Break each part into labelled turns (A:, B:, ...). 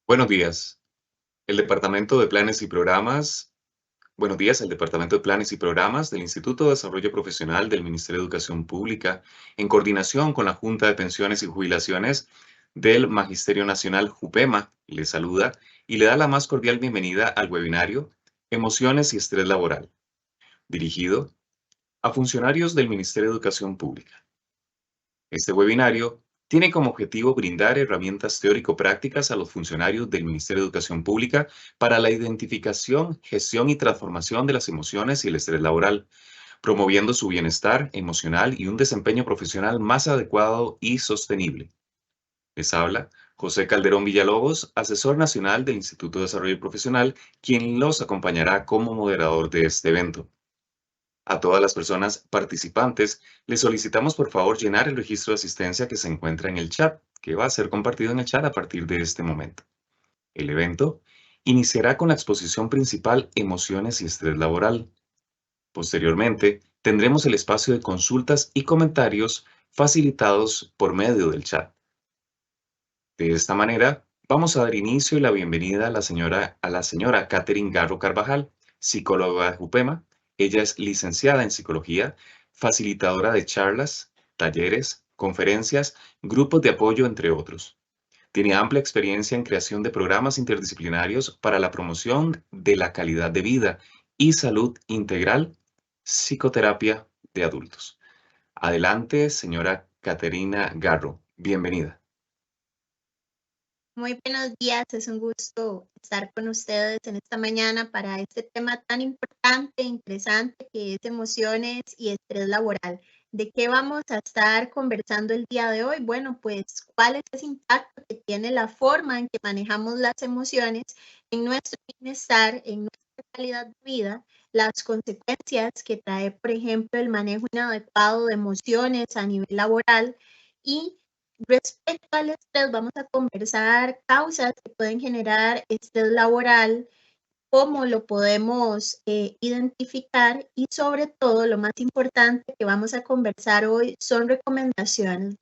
A: Buenos días. El Departamento de Planes y Programas, buenos días, el Departamento de Planes y Programas del Instituto de Desarrollo Profesional del Ministerio de Educación Pública, en coordinación con la Junta de Pensiones y Jubilaciones del Magisterio Nacional JUPEMA, le saluda y le da la más cordial bienvenida al webinario Emociones y Estrés Laboral, dirigido a funcionarios del Ministerio de Educación Pública. Este webinario tiene como objetivo brindar herramientas teórico-prácticas a los funcionarios del Ministerio de Educación Pública para la identificación, gestión y transformación de las emociones y el estrés laboral, promoviendo su bienestar emocional y un desempeño profesional más adecuado y sostenible. Les habla José Calderón Villalobos, asesor nacional del Instituto de Desarrollo Profesional, quien los acompañará como moderador de este evento. A todas las personas participantes, les solicitamos por favor llenar el registro de asistencia que se encuentra en el chat, que va a ser compartido en el chat a partir de este momento. El evento iniciará con la exposición principal Emociones y estrés laboral. Posteriormente, tendremos el espacio de consultas y comentarios facilitados por medio del chat. De esta manera, vamos a dar inicio y la bienvenida a la señora Catherine Garro Carvajal, psicóloga de JUPEMA. Ella es licenciada en psicología, facilitadora de charlas, talleres, conferencias, grupos de apoyo, entre otros. Tiene amplia experiencia en creación de programas interdisciplinarios para la promoción de la calidad de vida y salud integral, psicoterapia de adultos. Adelante, señora Caterina Garro. Bienvenida.
B: Muy buenos días, es un gusto estar con ustedes en esta mañana para este tema tan importante e interesante que es emociones y estrés laboral. ¿De qué vamos a estar conversando el día de hoy? Bueno, pues cuál es ese impacto que tiene la forma en que manejamos las emociones en nuestro bienestar, en nuestra calidad de vida, las consecuencias que trae, por ejemplo, el manejo inadecuado de emociones a nivel laboral y respecto al estrés, vamos a conversar causas que pueden generar estrés laboral, cómo lo podemos identificar y sobre todo lo más importante que vamos a conversar hoy son recomendaciones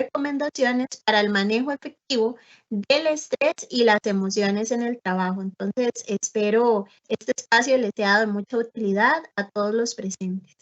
B: para el manejo efectivo del estrés y las emociones en el trabajo. Entonces, espero este espacio les sea de mucha utilidad a todos los presentes.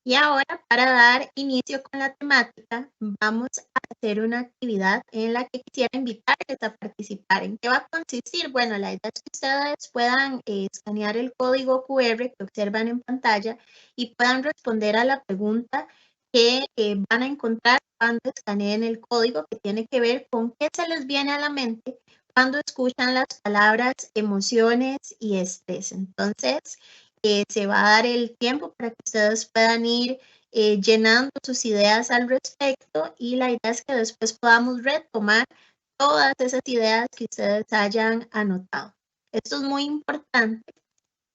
B: Y ahora, para dar inicio con la temática, vamos a hacer una actividad en la que quisiera invitarles a participar. ¿En qué va a consistir? Bueno, la idea es que ustedes puedan escanear el código QR que observan en pantalla y puedan responder a la pregunta que van a encontrar cuando escaneen el código, que tiene que ver con qué se les viene a la mente cuando escuchan las palabras emociones y estrés. Entonces, se va a dar el tiempo para que ustedes puedan ir llenando sus ideas al respecto y la idea es que después podamos retomar todas esas ideas que ustedes hayan anotado. Esto es muy importante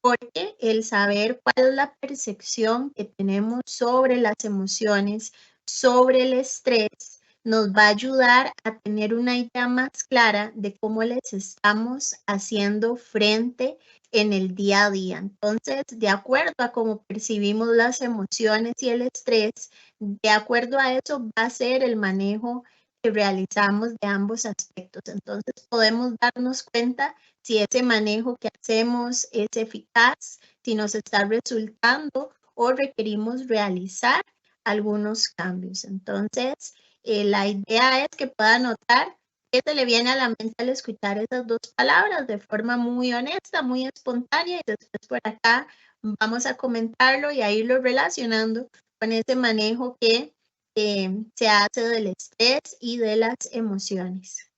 B: porque el saber cuál es la percepción que tenemos sobre las emociones, sobre el estrés, nos va a ayudar a tener una idea más clara de cómo les estamos haciendo frente en el día a día. Entonces, de acuerdo a cómo percibimos las emociones y el estrés, de acuerdo a eso va a ser el manejo que realizamos de ambos aspectos. Entonces, podemos darnos cuenta si ese manejo que hacemos es eficaz, si nos está resultando o requerimos realizar algunos cambios. Entonces, la idea es que pueda notar qué se le viene a la mente al escuchar esas dos palabras de forma muy honesta, muy espontánea y después por acá vamos a comentarlo y a irlo relacionando con ese manejo que se hace del estrés y de las emociones.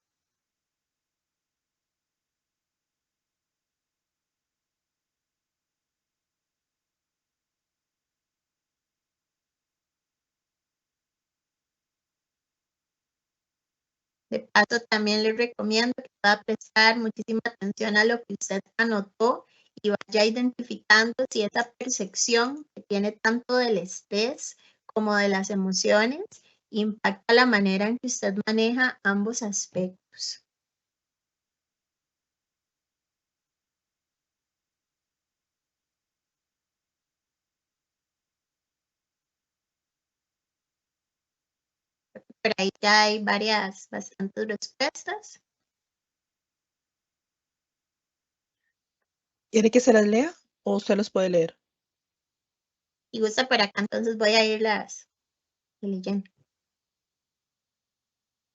B: De paso, también les recomiendo que pueda prestar muchísima atención a lo que usted anotó y vaya identificando si esa percepción que tiene tanto del estrés como de las emociones impacta la manera en que usted maneja ambos aspectos. por ahí ya hay bastantes respuestas.
C: ¿Quiere que se las lea o usted las puede leer?
B: Si gusta por acá, entonces voy a irlas leyendo.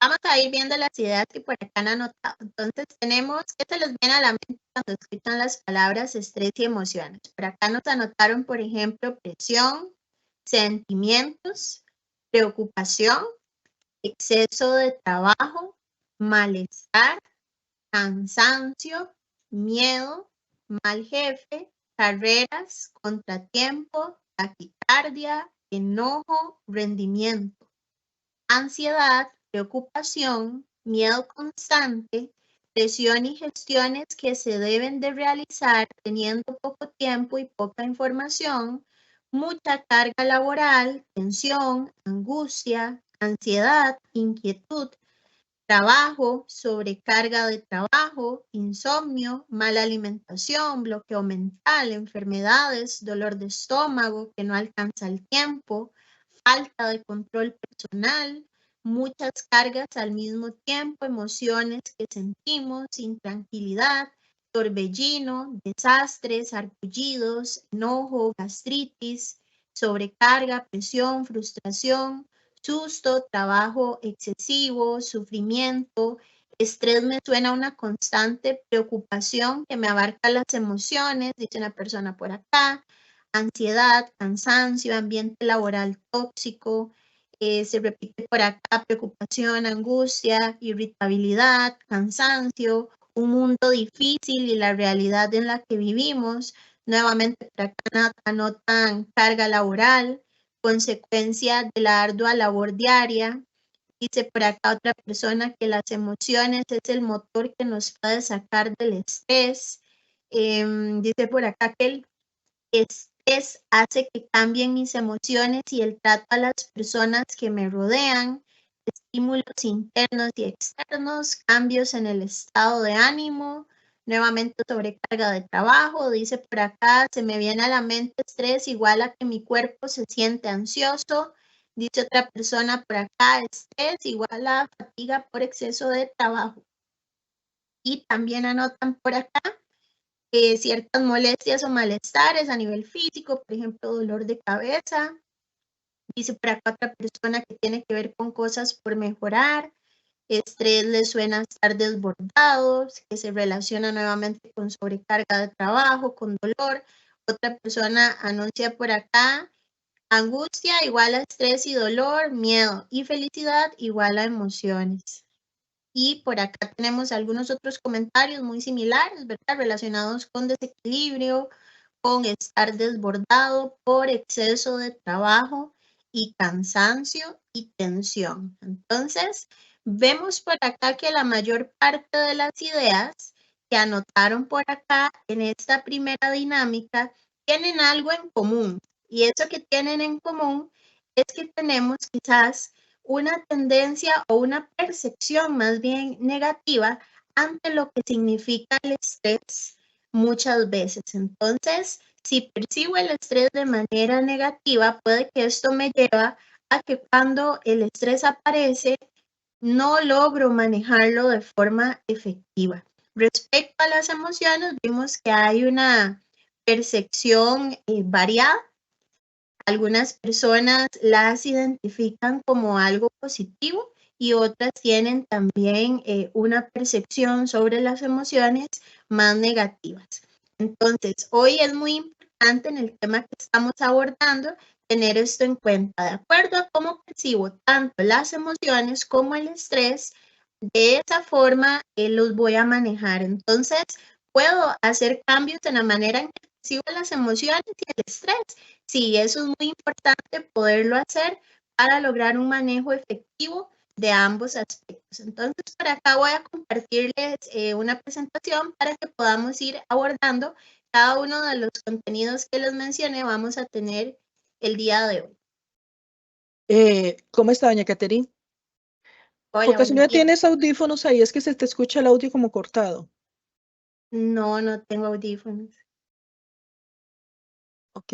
B: Vamos a ir viendo las ideas que por acá han anotado. Entonces tenemos, ¿qué se les viene a la mente cuando escuchan las palabras estrés y emociones? Por acá nos anotaron, por ejemplo, presión, sentimientos, preocupación, exceso de trabajo, malestar, cansancio, miedo, mal jefe, carreras, contratiempo, taquicardia, enojo, rendimiento, ansiedad, preocupación, miedo constante, presión y gestiones que se deben de realizar teniendo poco tiempo y poca información, mucha carga laboral, tensión, angustia, ansiedad, inquietud, trabajo, sobrecarga de trabajo, insomnio, mala alimentación, bloqueo mental, enfermedades, dolor de estómago que no alcanza el tiempo, falta de control personal, muchas cargas al mismo tiempo, emociones que sentimos, intranquilidad, torbellino, desastres, arpullidos, enojo, gastritis, sobrecarga, presión, frustración, susto, trabajo excesivo, sufrimiento, estrés me suena a una constante preocupación que me abarca las emociones, dice una persona por acá, ansiedad, cansancio, ambiente laboral tóxico, se repite por acá preocupación, angustia, irritabilidad, cansancio, un mundo difícil y la realidad en la que vivimos. Nuevamente por acá anotan carga laboral, consecuencia de la ardua labor diaria. Dice por acá otra persona que las emociones es el motor que nos puede sacar del estrés. Dice por acá que el estrés hace que cambien mis emociones y el trato a las personas que me rodean, estímulos internos y externos, cambios en el estado de ánimo, nuevamente sobrecarga de trabajo, dice por acá, se me viene a la mente estrés igual a que mi cuerpo se siente ansioso, dice otra persona por acá, estrés igual a fatiga por exceso de trabajo. Y también anotan por acá ciertas molestias o malestares a nivel físico, por ejemplo, dolor de cabeza. Dice por acá otra persona que tiene que ver con cosas por mejorar. Estrés le suena estar desbordados, que se relaciona nuevamente con sobrecarga de trabajo, con dolor. Otra persona anuncia por acá, angustia igual a estrés y dolor, miedo y felicidad igual a emociones. Y por acá tenemos algunos otros comentarios muy similares, ¿verdad? Relacionados con desequilibrio, con estar desbordado por exceso de trabajo y cansancio y tensión. Entonces, vemos por acá que la mayor parte de las ideas que anotaron por acá en esta primera dinámica tienen algo en común. Y eso que tienen en común es que tenemos quizás una tendencia o una percepción más bien negativa ante lo que significa el estrés muchas veces. Entonces, si percibo el estrés de manera negativa, puede que esto me lleva a que cuando el estrés aparece, no logro manejarlo de forma efectiva. Respecto a las emociones, vimos que hay una percepción variada. Algunas personas las identifican como algo positivo y otras tienen también una percepción sobre las emociones más negativas. Entonces, hoy es muy importante en el tema que estamos abordando tener esto en cuenta. De acuerdo a cómo percibo tanto las emociones como el estrés, de esa forma los voy a manejar. Entonces, puedo hacer cambios en la manera en que percibo las emociones y el estrés. Sí, eso es muy importante poderlo hacer para lograr un manejo efectivo de ambos aspectos. Entonces, por acá voy a compartirles una presentación para que podamos ir abordando cada uno de los contenidos que les mencioné vamos a tener el día de hoy.
C: ¿Cómo está, doña Caterine?
B: Hola,
C: Porque si
B: buenos
C: no
B: días.
C: tienes audífonos ahí, es que se te escucha el audio como cortado.
B: No, no tengo audífonos.
C: Ok.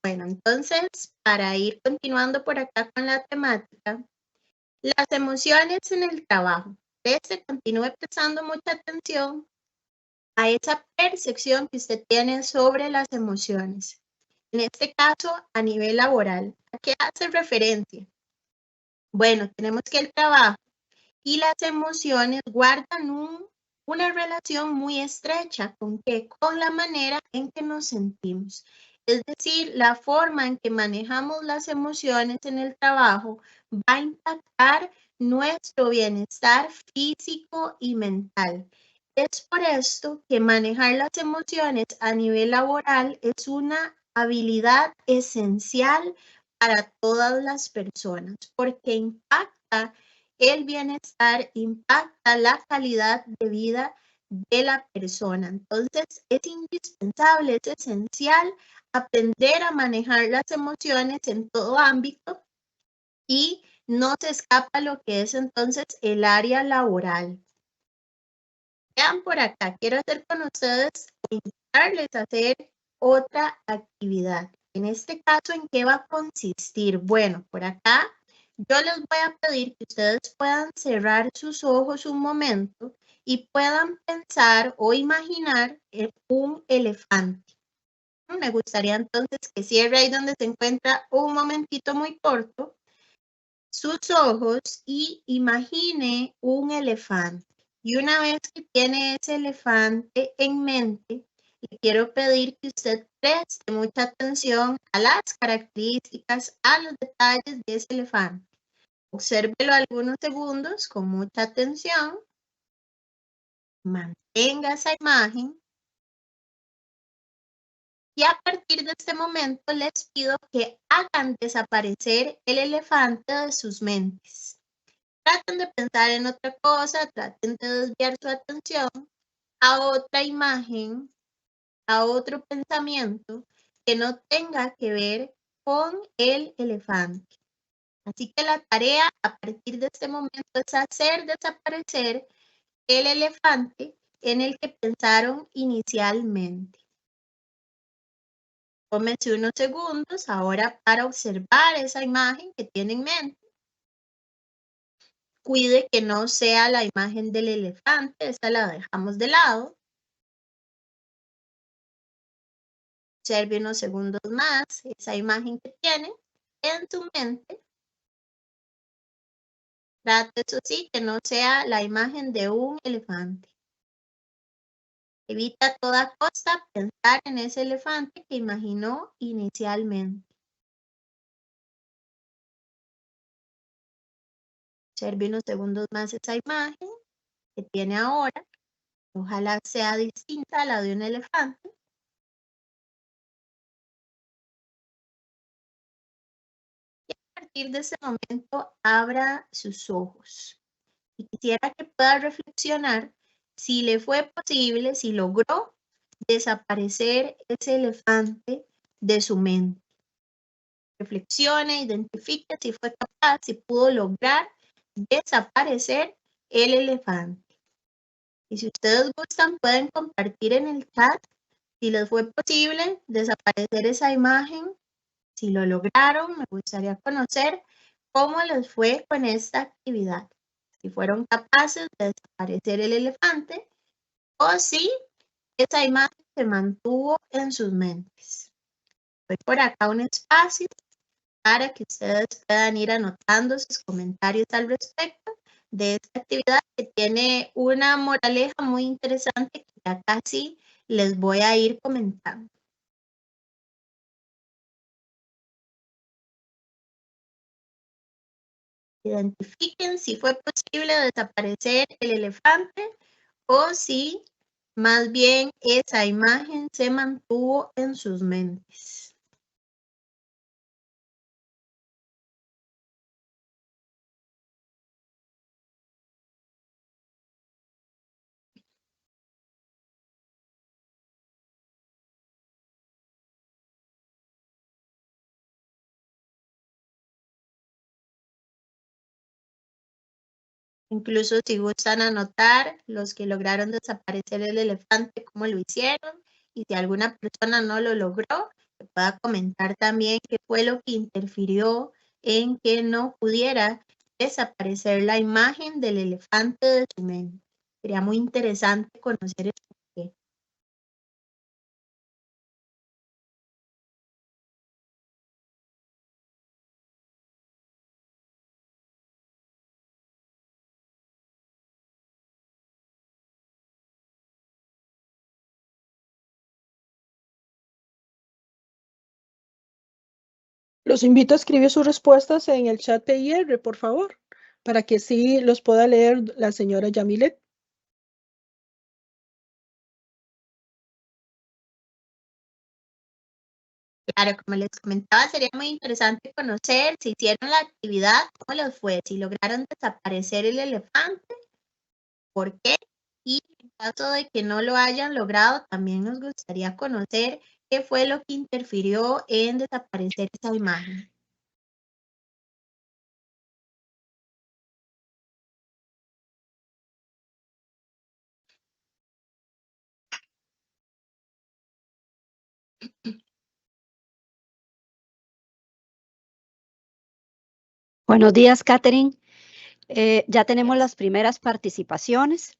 B: Bueno, entonces, para ir continuando por acá con la temática, las emociones en el trabajo. Usted continúe prestando mucha atención a esa percepción que usted tiene sobre las emociones. En este caso, a nivel laboral. ¿A qué hace referencia? Bueno, tenemos que el trabajo y las emociones guardan una relación muy estrecha con la manera en que nos sentimos. Es decir, la forma en que manejamos las emociones en el trabajo va a impactar nuestro bienestar físico y mental. Es por esto que manejar las emociones a nivel laboral es una habilidad esencial para todas las personas, porque impacta el bienestar, impacta la calidad de vida de la persona. Entonces, es indispensable, es esencial aprender a manejar las emociones en todo ámbito y no se escapa lo que es entonces el área laboral. Vean por acá, quiero hacer con ustedes, invitarles a hacer otra actividad. En este caso, ¿en qué va a consistir? Bueno, por acá yo les voy a pedir que ustedes puedan cerrar sus ojos un momento y puedan pensar o imaginar un elefante. Me gustaría entonces que cierre ahí donde se encuentra un momentito muy corto sus ojos y imagine un elefante. Y una vez que tiene ese elefante en mente, le quiero pedir que usted preste mucha atención a las características, a los detalles de ese elefante. Obsérvelo algunos segundos con mucha atención. Mantenga esa imagen. Y a partir de este momento les pido que hagan desaparecer el elefante de sus mentes. Traten de pensar en otra cosa, traten de desviar su atención a otra imagen, a otro pensamiento que no tenga que ver con el elefante. Así que la tarea a partir de este momento es hacer desaparecer el elefante en el que pensaron inicialmente. Tómense unos segundos ahora para observar esa imagen que tienen en mente. Cuide que no sea la imagen del elefante, esta la dejamos de lado. Observe unos segundos más esa imagen que tiene en su mente. Trate, eso sí, que no sea la imagen de un elefante. Evita a toda costa pensar en ese elefante que imaginó inicialmente. Observe unos segundos más esa imagen que tiene ahora. Ojalá sea distinta a la de un elefante. Y a partir de ese momento, abra sus ojos. Y quisiera que pueda reflexionar si le fue posible, si logró desaparecer ese elefante de su mente. Reflexione, identifique si fue capaz, si pudo lograr desaparecer el elefante. Y si ustedes gustan, pueden compartir en el chat si les fue posible desaparecer esa imagen, si lo lograron. Me gustaría conocer cómo les fue con esta actividad. Si fueron capaces de desaparecer el elefante o si esa imagen se mantuvo en sus mentes. Voy por acá un espacio para que ustedes puedan ir anotando sus comentarios al respecto de esta actividad que tiene una moraleja muy interesante que ya casi les voy a ir comentando. Identifiquen si fue posible desaparecer el elefante o si más bien esa imagen se mantuvo en sus mentes. Incluso si gustan anotar los que lograron desaparecer el elefante, cómo lo hicieron, y si alguna persona no lo logró, que pueda comentar también qué fue lo que interfirió en que no pudiera desaparecer la imagen del elefante de su mente. Sería muy interesante conocer el porqué.
C: Los invito a escribir sus respuestas en el chat PIR, por favor, para que sí los pueda leer la señora Yamilet.
B: Claro, como les comentaba, sería muy interesante conocer si hicieron la actividad, cómo les fue, si lograron desaparecer el elefante, por qué, y en caso de que no lo hayan logrado, también nos gustaría conocer qué fue lo que interfirió en desaparecer esa imagen.
D: Buenos días, Catherine. Ya tenemos las primeras participaciones.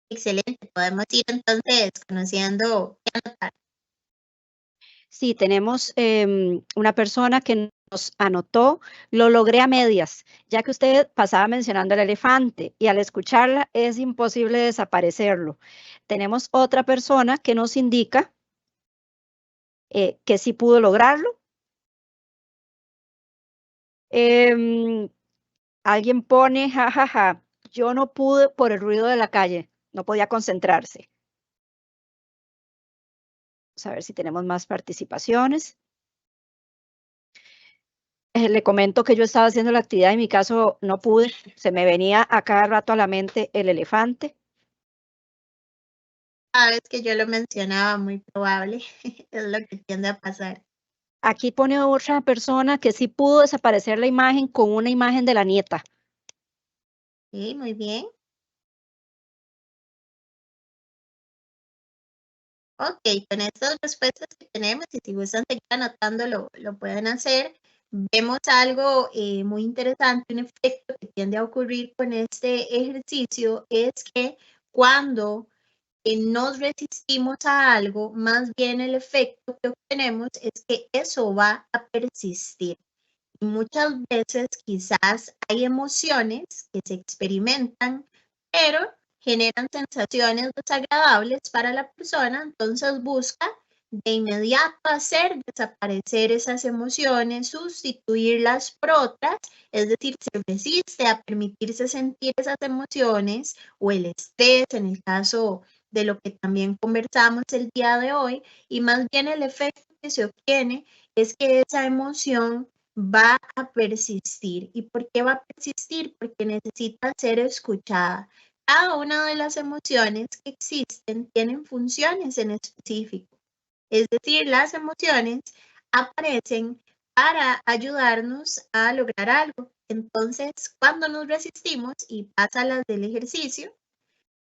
B: Excelente, podemos ir entonces conociendo qué anotar.
D: Sí, tenemos una persona que nos anotó, lo logré a medias, ya que usted pasaba mencionando el elefante y al escucharla es imposible desaparecerlo. Tenemos otra persona que nos indica que sí pudo lograrlo. Alguien pone, jajaja, yo no pude por el ruido de la calle, no podía concentrarse. Vamos a ver si tenemos más participaciones. Le comento que yo estaba haciendo la actividad, en mi caso no pude, se me venía a cada rato a la mente el elefante.
B: Cada vez que yo lo mencionaba, muy probable, es lo que tiende a pasar.
D: Aquí pone otra persona que sí pudo desaparecer la imagen con una imagen de la nieta.
B: Sí, muy bien. Ok, con estas respuestas que tenemos, y si gustan seguir anotándolo, lo pueden hacer. Vemos algo muy interesante, un efecto que tiende a ocurrir con este ejercicio es que cuando nos resistimos a algo, más bien el efecto que obtenemos es que eso va a persistir. Y muchas veces quizás hay emociones que se experimentan, pero generan sensaciones desagradables para la persona, entonces busca de inmediato hacer desaparecer esas emociones, sustituirlas por otras, es decir, se resiste a permitirse sentir esas emociones o el estrés, en el caso de lo que también conversamos el día de hoy, y más bien el efecto que se obtiene es que esa emoción va a persistir. ¿Y por qué va a persistir? Porque necesita ser escuchada. Cada una de las emociones que existen tienen funciones en específico. Es decir, las emociones aparecen para ayudarnos a lograr algo. Entonces, cuando nos resistimos y pasa las del ejercicio,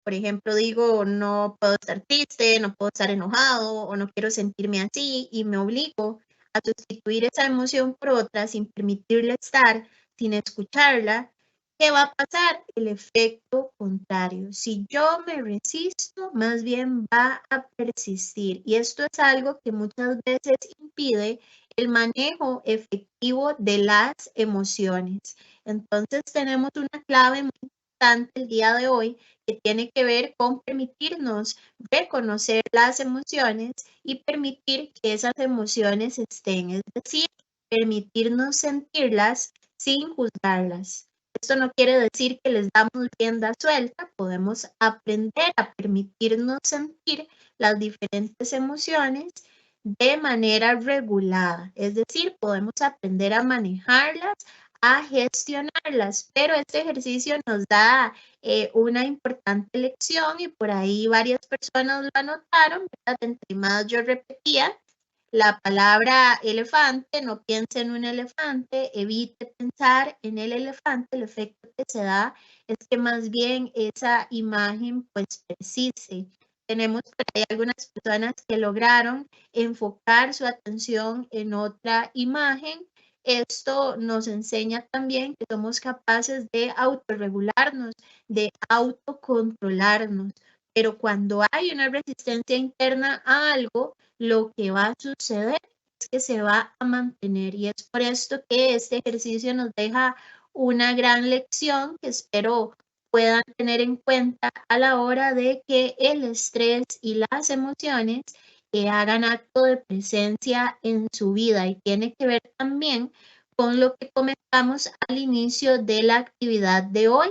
B: por ejemplo, digo, no puedo estar triste, no puedo estar enojado o no quiero sentirme así y me obligo a sustituir esa emoción por otra sin permitirle estar, sin escucharla, ¿qué va a pasar? El efecto contrario. Si yo me resisto, más bien va a persistir. Y esto es algo que muchas veces impide el manejo efectivo de las emociones. Entonces tenemos una clave muy importante el día de hoy que tiene que ver con permitirnos reconocer las emociones y permitir que esas emociones estén, es decir, permitirnos sentirlas sin juzgarlas. Esto no quiere decir que les damos rienda suelta, podemos aprender a permitirnos sentir las diferentes emociones de manera regulada, es decir, podemos aprender a manejarlas, a gestionarlas, pero este ejercicio nos da una importante lección y por ahí varias personas lo anotaron, ¿verdad? Entre más yo repetía la palabra elefante, no piense en un elefante, evite pensar en el elefante, el efecto que se da es que más bien esa imagen pues persiste. tenemos por ahí algunas personas que lograron enfocar su atención en otra imagen. Esto nos enseña también que somos capaces de autorregularnos, de autocontrolarnos. Pero cuando hay una resistencia interna a algo, lo que va a suceder es que se va a mantener. Y es por esto que este ejercicio nos deja una gran lección que espero puedan tener en cuenta a la hora de que el estrés y las emociones hagan acto de presencia en su vida, y tiene que ver también con lo que comentamos al inicio de la actividad de hoy.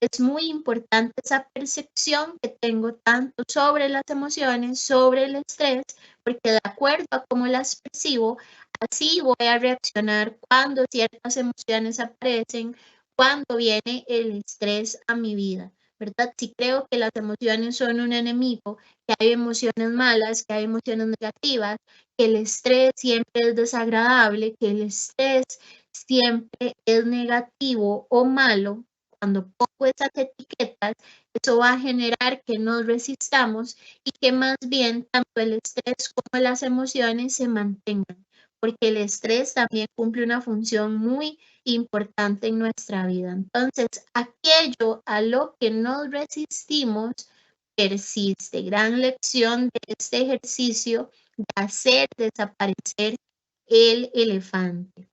B: Es muy importante esa percepción que tengo tanto sobre las emociones, sobre el estrés, porque de acuerdo a cómo las percibo, así voy a reaccionar cuando ciertas emociones aparecen, cuando viene el estrés a mi vida, ¿verdad? Si creo que las emociones son un enemigo, que hay emociones malas, que hay emociones negativas, que el estrés siempre es desagradable, que el estrés siempre es negativo o malo, cuando pongo esas etiquetas, eso va a generar que nos resistamos y que más bien tanto el estrés como las emociones se mantengan, porque el estrés también cumple una función muy importante en nuestra vida. Entonces, aquello a lo que nos resistimos persiste. Gran lección de este ejercicio de hacer desaparecer el elefante.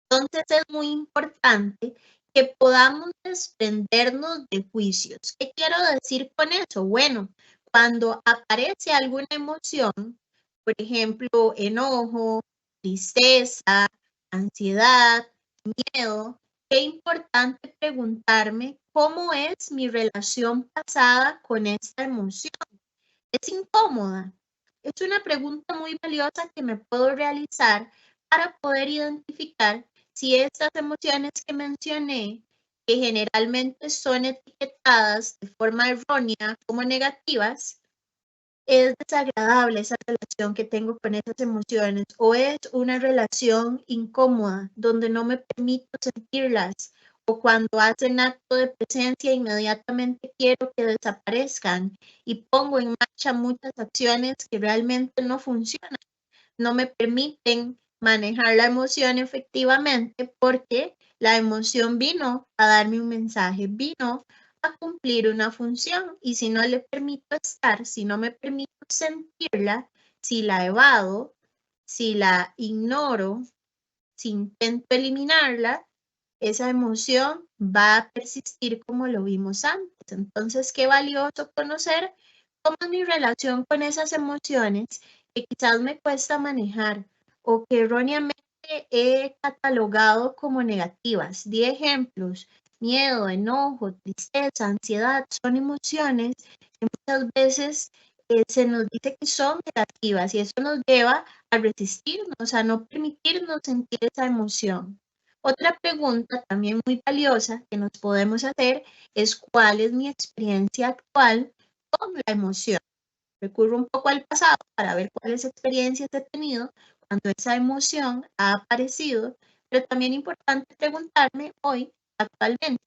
B: Entonces, es muy importante que podamos desprendernos de juicios. ¿Qué quiero decir con eso? Bueno, cuando aparece alguna emoción, por ejemplo, enojo, tristeza, ansiedad, miedo, qué importante preguntarme cómo es mi relación pasada con esta emoción. ¿Es incómoda? Es una pregunta muy valiosa que me puedo realizar para poder identificar si estas emociones que mencioné, que generalmente son etiquetadas de forma errónea como negativas, es desagradable esa relación que tengo con esas emociones, o es una relación incómoda donde no me permito sentirlas, o cuando hacen acto de presencia inmediatamente quiero que desaparezcan y pongo en marcha muchas acciones que realmente no funcionan, no me permiten manejar la emoción efectivamente, porque la emoción vino a darme un mensaje, vino a cumplir una función, y si no le permito estar, si no me permito sentirla, si la evado, si la ignoro, si intento eliminarla, esa emoción va a persistir como lo vimos antes. Entonces, qué valioso conocer cómo es mi relación con esas emociones que quizás me cuesta manejar o que erróneamente he catalogado como negativas. Di ejemplos: miedo, enojo, tristeza, ansiedad, son emociones que muchas veces se nos dice que son negativas, y eso nos lleva a resistirnos, a no permitirnos sentir esa emoción. Otra pregunta también muy valiosa que nos podemos hacer es: ¿cuál es mi experiencia actual con la emoción? Recurro un poco al pasado para ver cuáles experiencias he tenido cuando esa emoción ha aparecido, pero también es importante preguntarme hoy, actualmente,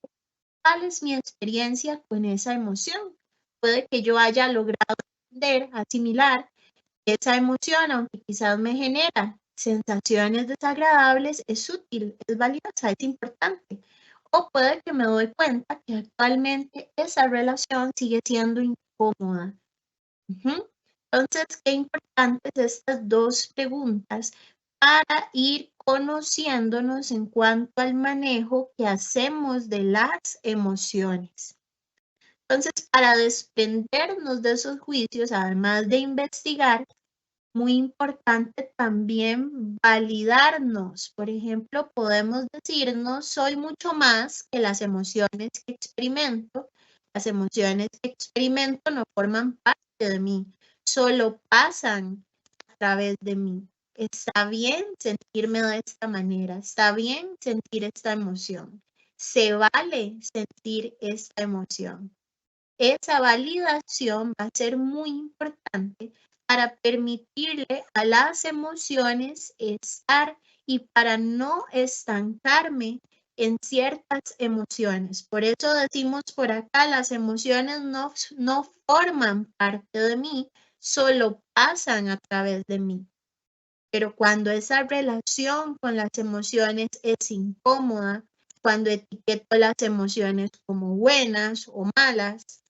B: ¿cuál es mi experiencia con esa emoción? Puede que yo haya logrado entender, asimilar esa emoción, aunque quizás me genera sensaciones desagradables, es útil, es valiosa, es importante. O puede que me doy cuenta que actualmente esa relación sigue siendo incómoda. Entonces, qué importantes estas dos preguntas para ir conociéndonos en cuanto al manejo que hacemos de las emociones. Entonces, para desprendernos de esos juicios, además de investigar, muy importante también validarnos. Por ejemplo, podemos decirnos: soy mucho más que las emociones que experimento. Las emociones que experimento no forman parte de mí, solo pasan a través de mí. Está bien sentirme de esta manera, está bien sentir esta emoción. Se vale sentir esta emoción. Esa validación va a ser muy importante para permitirle a las emociones estar y para no estancarme en ciertas emociones. Por eso decimos por acá, las emociones no forman parte de mí, solo pasan a través de mí. Pero cuando esa relación con las emociones es incómoda, cuando etiqueto las emociones como buenas o malas,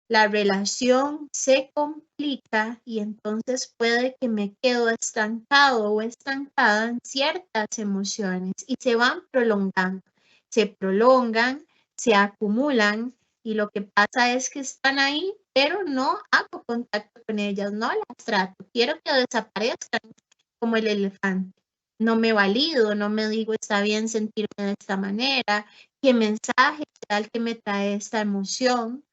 B: la relación se complica y entonces puede que me quedo estancado o estancada en ciertas emociones y se van prolongando, se prolongan, se acumulan y lo que pasa es que están ahí, pero no hago contacto con ellas, no las trato, quiero que desaparezcan como el elefante. No me valido, no me digo está bien sentirme de esta manera, qué mensaje tal que me trae esta emoción.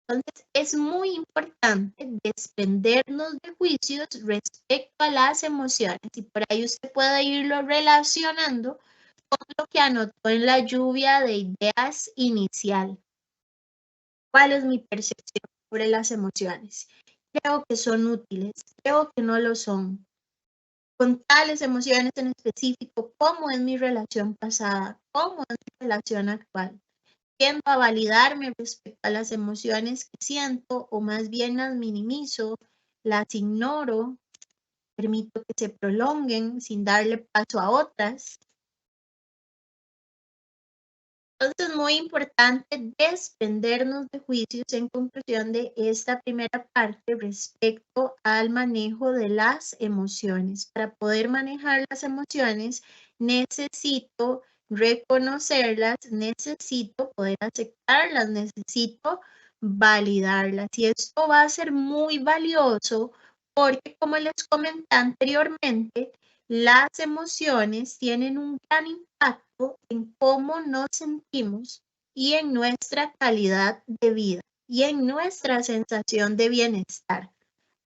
B: Entonces, es muy importante desprendernos de juicios respecto a las emociones y por ahí usted puede irlo relacionando con lo que anotó en la lluvia de ideas inicial. ¿Cuál es mi percepción sobre las emociones? Creo que son útiles, creo que no lo son. Con tales emociones en específico, ¿cómo es mi relación pasada? ¿Cómo es mi relación actual? Tiendo a validarme respecto a las emociones que siento o más bien las minimizo, las ignoro, permito que se prolonguen sin darle paso a otras. Entonces es muy importante desprendernos de juicios en conclusión de esta primera parte respecto al manejo de las emociones. Para poder manejar las emociones necesito reconocerlas, necesito poder aceptarlas, necesito validarlas. Y esto va a ser muy valioso porque, como les comenté anteriormente, las emociones tienen un gran impacto en cómo nos sentimos y en nuestra calidad de vida y en nuestra sensación de bienestar.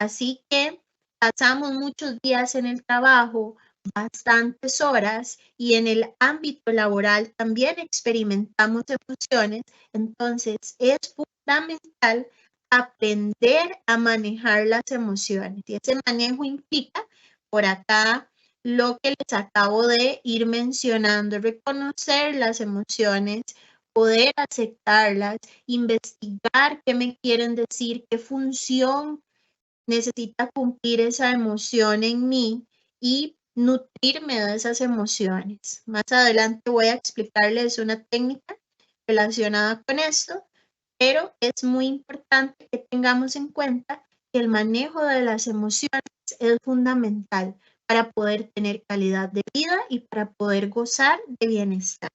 B: Así que pasamos muchos días en el trabajo, bastantes horas y en el ámbito laboral también experimentamos emociones. Entonces es fundamental aprender a manejar las emociones y ese manejo implica por acá lo que les acabo de ir mencionando, reconocer las emociones, poder aceptarlas, investigar qué me quieren decir, qué función necesita cumplir esa emoción en mí y nutrirme de esas emociones. Más adelante voy a explicarles una técnica relacionada con esto, pero es muy importante que tengamos en cuenta que el manejo de las emociones es fundamental para poder tener calidad de vida y para poder gozar de bienestar.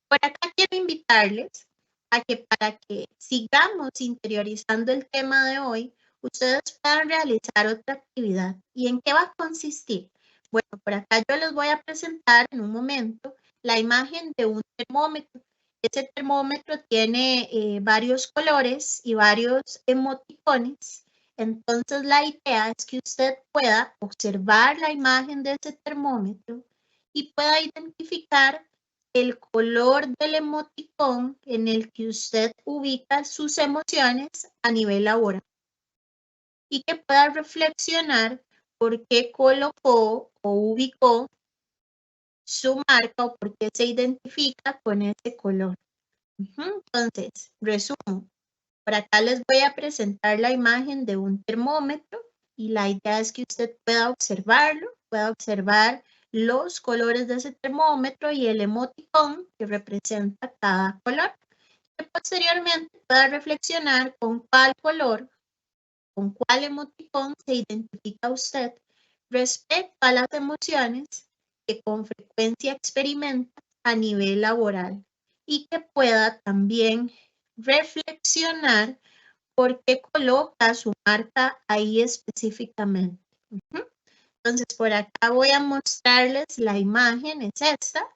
B: Por acá quiero invitarles a que para que sigamos interiorizando el tema de hoy, ustedes puedan realizar otra actividad. ¿Y en qué va a consistir? Bueno, por acá yo les voy a presentar en un momento la imagen de un termómetro. Ese termómetro tiene varios colores y varios emoticones. Entonces la idea es que usted pueda observar la imagen de ese termómetro y pueda identificar el color del emoticón en el que usted ubica sus emociones a nivel laboral y que pueda reflexionar por qué colocó o ubicó su marca o por qué se identifica con ese color. Entonces, resumo. Por acá les voy a presentar la imagen de un termómetro y la idea es que usted pueda observarlo, pueda observar los colores de ese termómetro y el emoticón que representa cada color. Y posteriormente pueda reflexionar con cuál color, con cuál emoticón se identifica usted respecto a las emociones que con frecuencia experimenta a nivel laboral y que pueda también reflexionar por qué coloca su marca ahí específicamente. Entonces, por acá voy a mostrarles la imagen, es esta.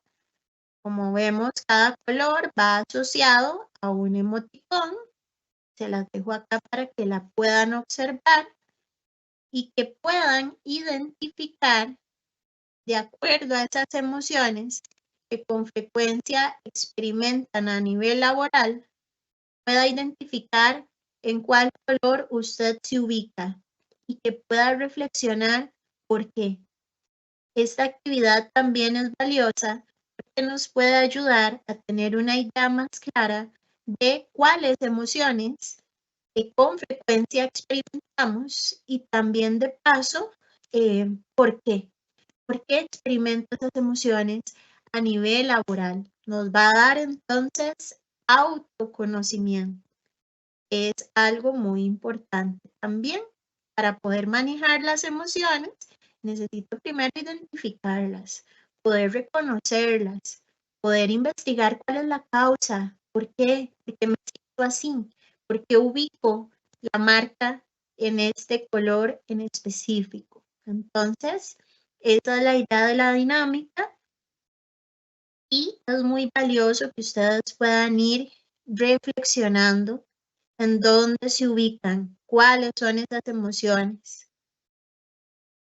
B: Como vemos, cada color va asociado a un emoticón. Se las dejo acá para que la puedan observar y que puedan identificar de acuerdo a esas emociones que con frecuencia experimentan a nivel laboral, pueda identificar en cuál color usted se ubica y que pueda reflexionar por qué. Esta actividad también es valiosa porque nos puede ayudar a tener una idea más clara de cuáles emociones con frecuencia experimentamos y también de paso, ¿por qué? ¿Por qué experimento esas emociones a nivel laboral? Nos va a dar entonces autoconocimiento. Es algo muy importante también. Para poder manejar las emociones, necesito primero identificarlas, poder reconocerlas, poder investigar cuál es la causa, por qué me siento así, por qué ubico la marca en este color en específico. Entonces, esa es la idea de la dinámica y es muy valioso que ustedes puedan ir reflexionando en dónde se ubican, cuáles son esas emociones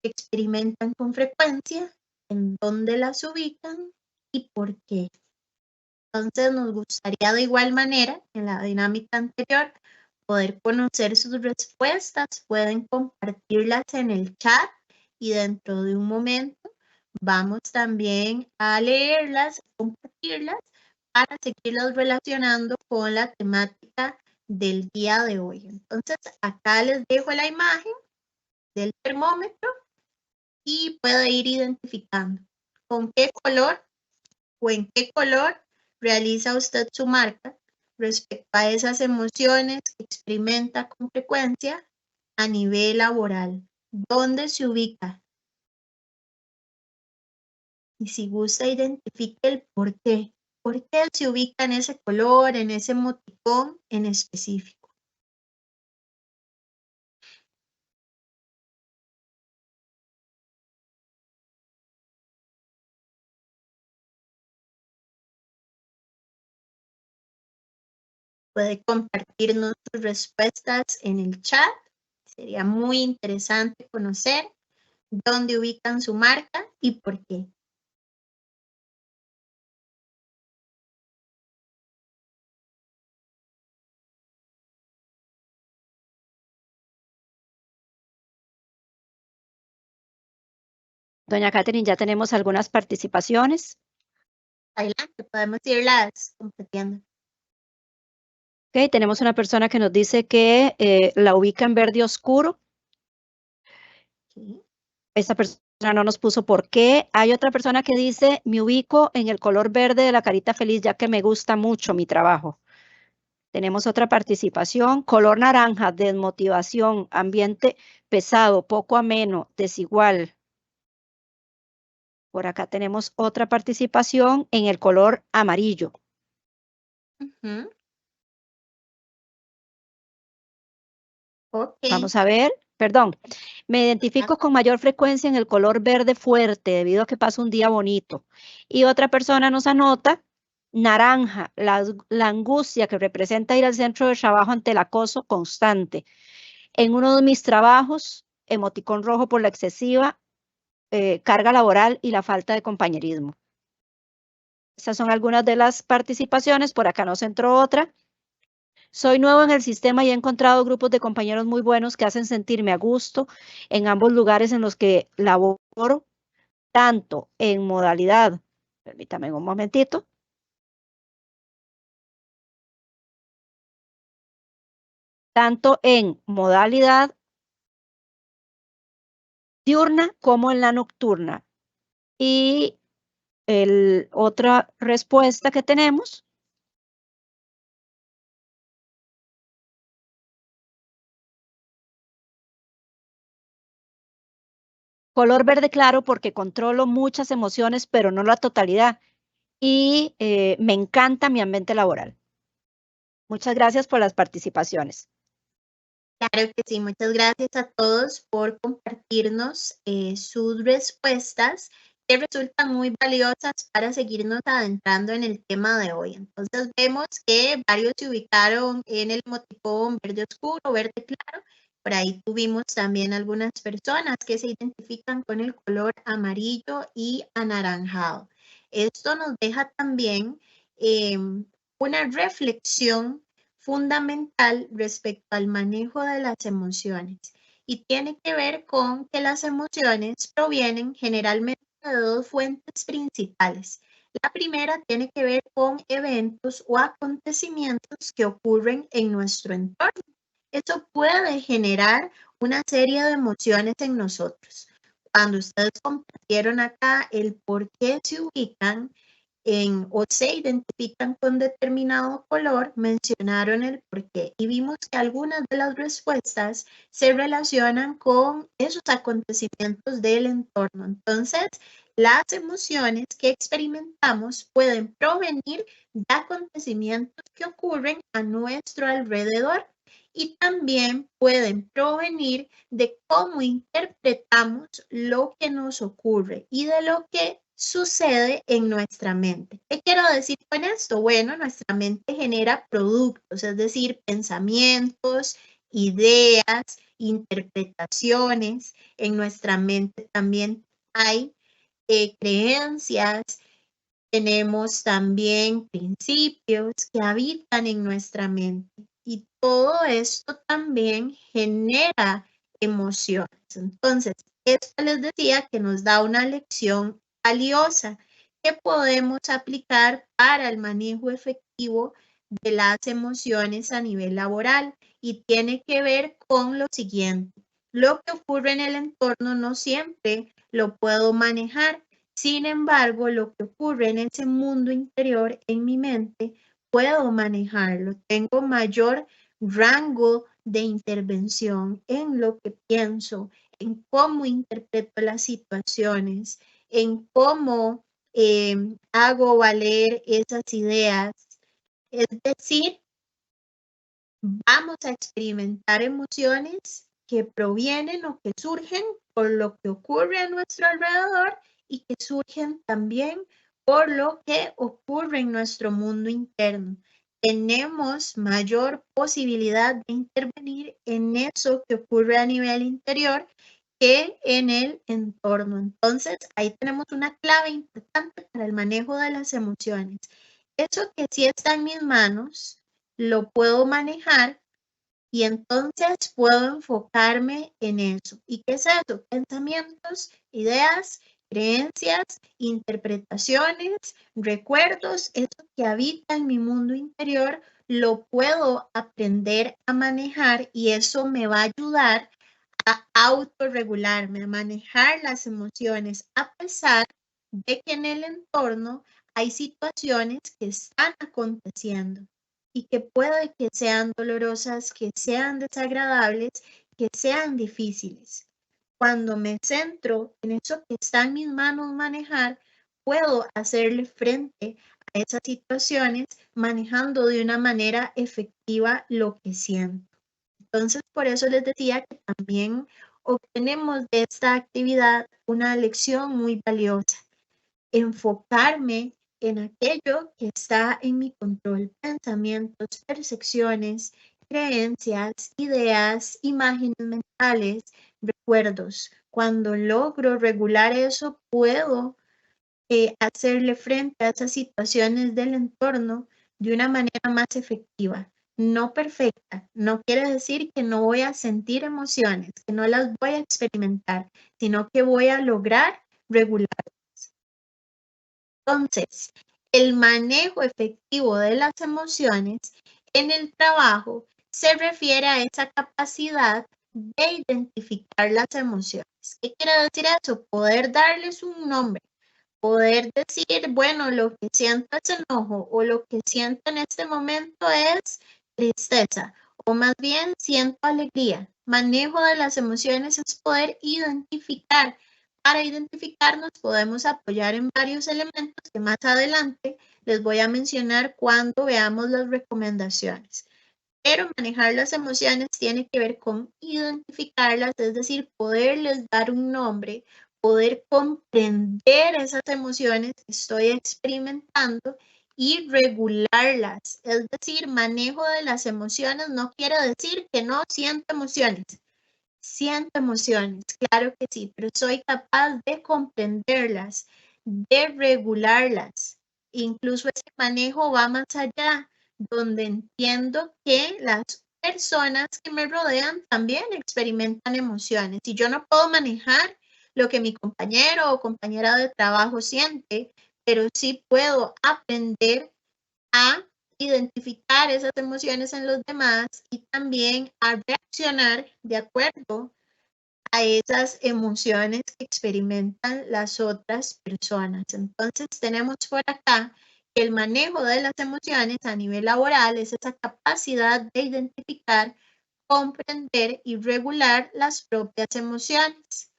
B: que experimentan con frecuencia, en dónde las ubican y por qué. Entonces nos gustaría de igual manera, en la dinámica anterior, poder conocer sus respuestas, pueden compartirlas en el chat y dentro de un momento vamos también a leerlas, compartirlas para seguirlas relacionando con la temática del día de hoy. Entonces, acá les dejo la imagen del termómetro y puede ir identificando con qué color o en qué color realiza usted su marca respecto a esas emociones que experimenta con frecuencia a nivel laboral. ¿Dónde se ubica? Y si gusta, identifique el por qué. ¿Por qué se ubica en ese color, en ese emoticón en específico? Puede compartirnos sus respuestas en el chat. Sería muy interesante conocer dónde ubican su marca y por qué.
D: Doña Catherine, ya tenemos algunas participaciones.
B: Adelante, podemos irlas compartiendo.
D: Ok, tenemos una persona que nos dice que la ubica en verde oscuro.
B: Okay.
D: Esta persona no nos puso por qué. Hay otra persona que dice, me ubico en el color verde de la carita feliz ya que me gusta mucho mi trabajo. Tenemos otra participación, color naranja, desmotivación, ambiente pesado, poco ameno, desigual. Por acá tenemos otra participación en el color amarillo.
B: Okay.
D: Vamos a ver, perdón. Me identifico con mayor frecuencia en el color verde fuerte debido a que paso un día bonito. Y otra persona nos anota naranja, la angustia que representa ir al centro de trabajo ante el acoso constante. En uno de mis trabajos, emoticón rojo por la excesiva carga laboral y la falta de compañerismo. Estas son algunas de las participaciones. Por acá nos entró otra. Soy nuevo en el sistema y he encontrado grupos de compañeros muy buenos que hacen sentirme a gusto en ambos lugares en los que laboro, tanto en modalidad, permítame un momentito, tanto en modalidad diurna como en la nocturna. Y otra respuesta que tenemos color verde claro porque controlo muchas emociones, pero no la totalidad. Y me encanta mi ambiente laboral. Muchas gracias por las participaciones.
B: Claro que sí, muchas gracias a todos por compartirnos sus respuestas que resultan muy valiosas para seguirnos adentrando en el tema de hoy. Entonces vemos que varios se ubicaron en el emoticón verde oscuro, verde claro. Por ahí tuvimos también algunas personas que se identifican con el color amarillo y anaranjado. Esto nos deja también una reflexión fundamental respecto al manejo de las emociones y tiene que ver con que las emociones provienen generalmente de dos fuentes principales. La primera tiene que ver con eventos o acontecimientos que ocurren en nuestro entorno. Eso puede generar una serie de emociones en nosotros. Cuando ustedes compartieron acá el por qué se ubican o se identifican con determinado color, mencionaron el por qué y vimos que algunas de las respuestas se relacionan con esos acontecimientos del entorno. Entonces, las emociones que experimentamos pueden provenir de acontecimientos que ocurren a nuestro alrededor y también pueden provenir de cómo interpretamos lo que nos ocurre y de lo que sucede en nuestra mente. ¿Qué quiero decir con esto? Bueno, nuestra mente genera productos, es decir, pensamientos, ideas, interpretaciones. En nuestra mente también hay creencias, tenemos también principios que habitan en nuestra mente y todo esto también genera emociones. Entonces, esto les decía que nos da una lección valiosa que podemos aplicar para el manejo efectivo de las emociones a nivel laboral y tiene que ver con lo siguiente. Lo que ocurre en el entorno no siempre lo puedo manejar. Sin embargo, lo que ocurre en ese mundo interior, en mi mente, puedo manejarlo. Tengo mayor rango de intervención en lo que pienso, en cómo interpreto las situaciones, en cómo hago valer esas ideas. Es decir, vamos a experimentar emociones que provienen o que surgen por lo que ocurre a nuestro alrededor y que surgen también por lo que ocurre en nuestro mundo interno. Tenemos mayor posibilidad de intervenir en eso que ocurre a nivel interior que en el entorno. Entonces, ahí tenemos una clave importante para el manejo de las emociones. Eso que sí está en mis manos, lo puedo manejar y entonces puedo enfocarme en eso. ¿Y qué es eso? Pensamientos, ideas, creencias, interpretaciones, recuerdos, eso que habita en mi mundo interior, lo puedo aprender a manejar y eso me va a ayudar a autorregularme, a manejar las emociones, a pesar de que en el entorno hay situaciones que están aconteciendo y que puede que sean dolorosas, que sean desagradables, que sean difíciles. Cuando me centro en eso que está en mis manos manejar, puedo hacerle frente a esas situaciones manejando de una manera efectiva lo que siento. Entonces, por eso les decía que también obtenemos de esta actividad una lección muy valiosa. Enfocarme en aquello que está en mi control, pensamientos, percepciones, creencias, ideas, imágenes mentales, recuerdos. Cuando logro regular eso, puedo hacerle frente a esas situaciones del entorno de una manera más efectiva. No perfecta, no quiere decir que no voy a sentir emociones, que no las voy a experimentar, sino que voy a lograr regular. Entonces, el manejo efectivo de las emociones en el trabajo se refiere a esa capacidad de identificar las emociones. ¿Qué quiere decir eso? Poder darles un nombre, poder decir, bueno, lo que siento es enojo o lo que siento en este momento es tristeza o más bien siento alegría. Manejo de las emociones es poder identificar. Para identificarnos podemos apoyar en varios elementos que más adelante les voy a mencionar cuando veamos las recomendaciones. Pero manejar las emociones tiene que ver con identificarlas, es decir, poderles dar un nombre, poder comprender esas emociones que estoy experimentando y regularlas. Es decir, manejo de las emociones no quiere decir que no siento emociones. Siento emociones, claro que sí, pero soy capaz de comprenderlas, de regularlas. Incluso ese manejo va más allá, donde entiendo que las personas que me rodean también experimentan emociones y yo no puedo manejar lo que mi compañero o compañera de trabajo siente, pero sí puedo aprender a identificar esas emociones en los demás y también a reaccionar de acuerdo a esas emociones que experimentan las otras personas. Entonces tenemos por acá que el manejo de las emociones a nivel laboral es esa capacidad de identificar, comprender y regular las propias emociones.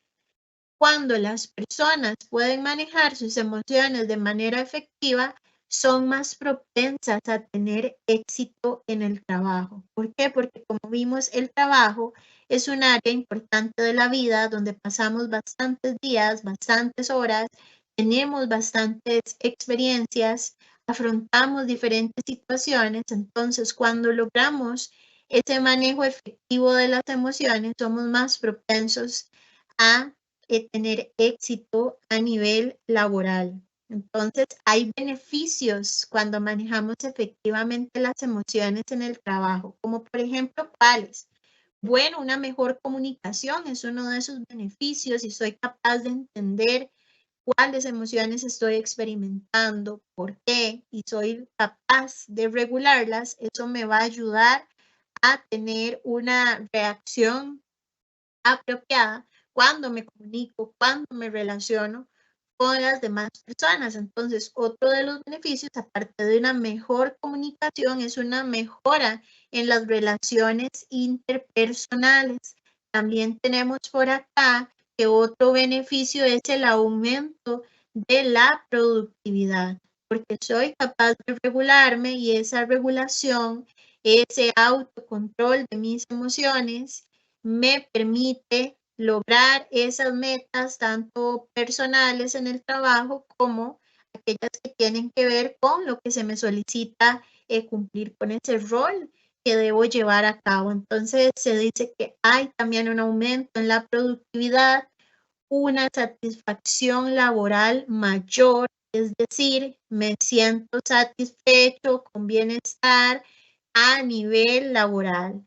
B: Cuando las personas pueden manejar sus emociones de manera efectiva, son más propensas a tener éxito en el trabajo. ¿Por qué? Porque como vimos, el trabajo es un área importante de la vida donde pasamos bastantes días, bastantes horas, tenemos bastantes experiencias, afrontamos diferentes situaciones. Entonces, cuando logramos ese manejo efectivo de las emociones, somos más propensos a tener éxito a nivel laboral. Entonces, hay beneficios cuando manejamos efectivamente las emociones en el trabajo, como por ejemplo, ¿cuáles? Bueno, una mejor comunicación es uno de esos beneficios y soy capaz de entender cuáles emociones estoy experimentando, por qué, y soy capaz de regularlas. Eso me va a ayudar a tener una reacción apropiada cuando me comunico, cuando me relaciono con las demás personas. Entonces, otro de los beneficios, aparte de una mejor comunicación, es una mejora en las relaciones interpersonales. También tenemos por acá que otro beneficio es el aumento de la productividad, porque soy capaz de regularme y esa regulación, ese autocontrol de mis emociones, me permite lograr esas metas tanto personales en el trabajo como aquellas que tienen que ver con lo que se me solicita cumplir con ese rol que debo llevar a cabo. Entonces se dice que hay también un aumento en la productividad, una satisfacción laboral mayor, es decir, me siento satisfecho con bienestar a nivel laboral.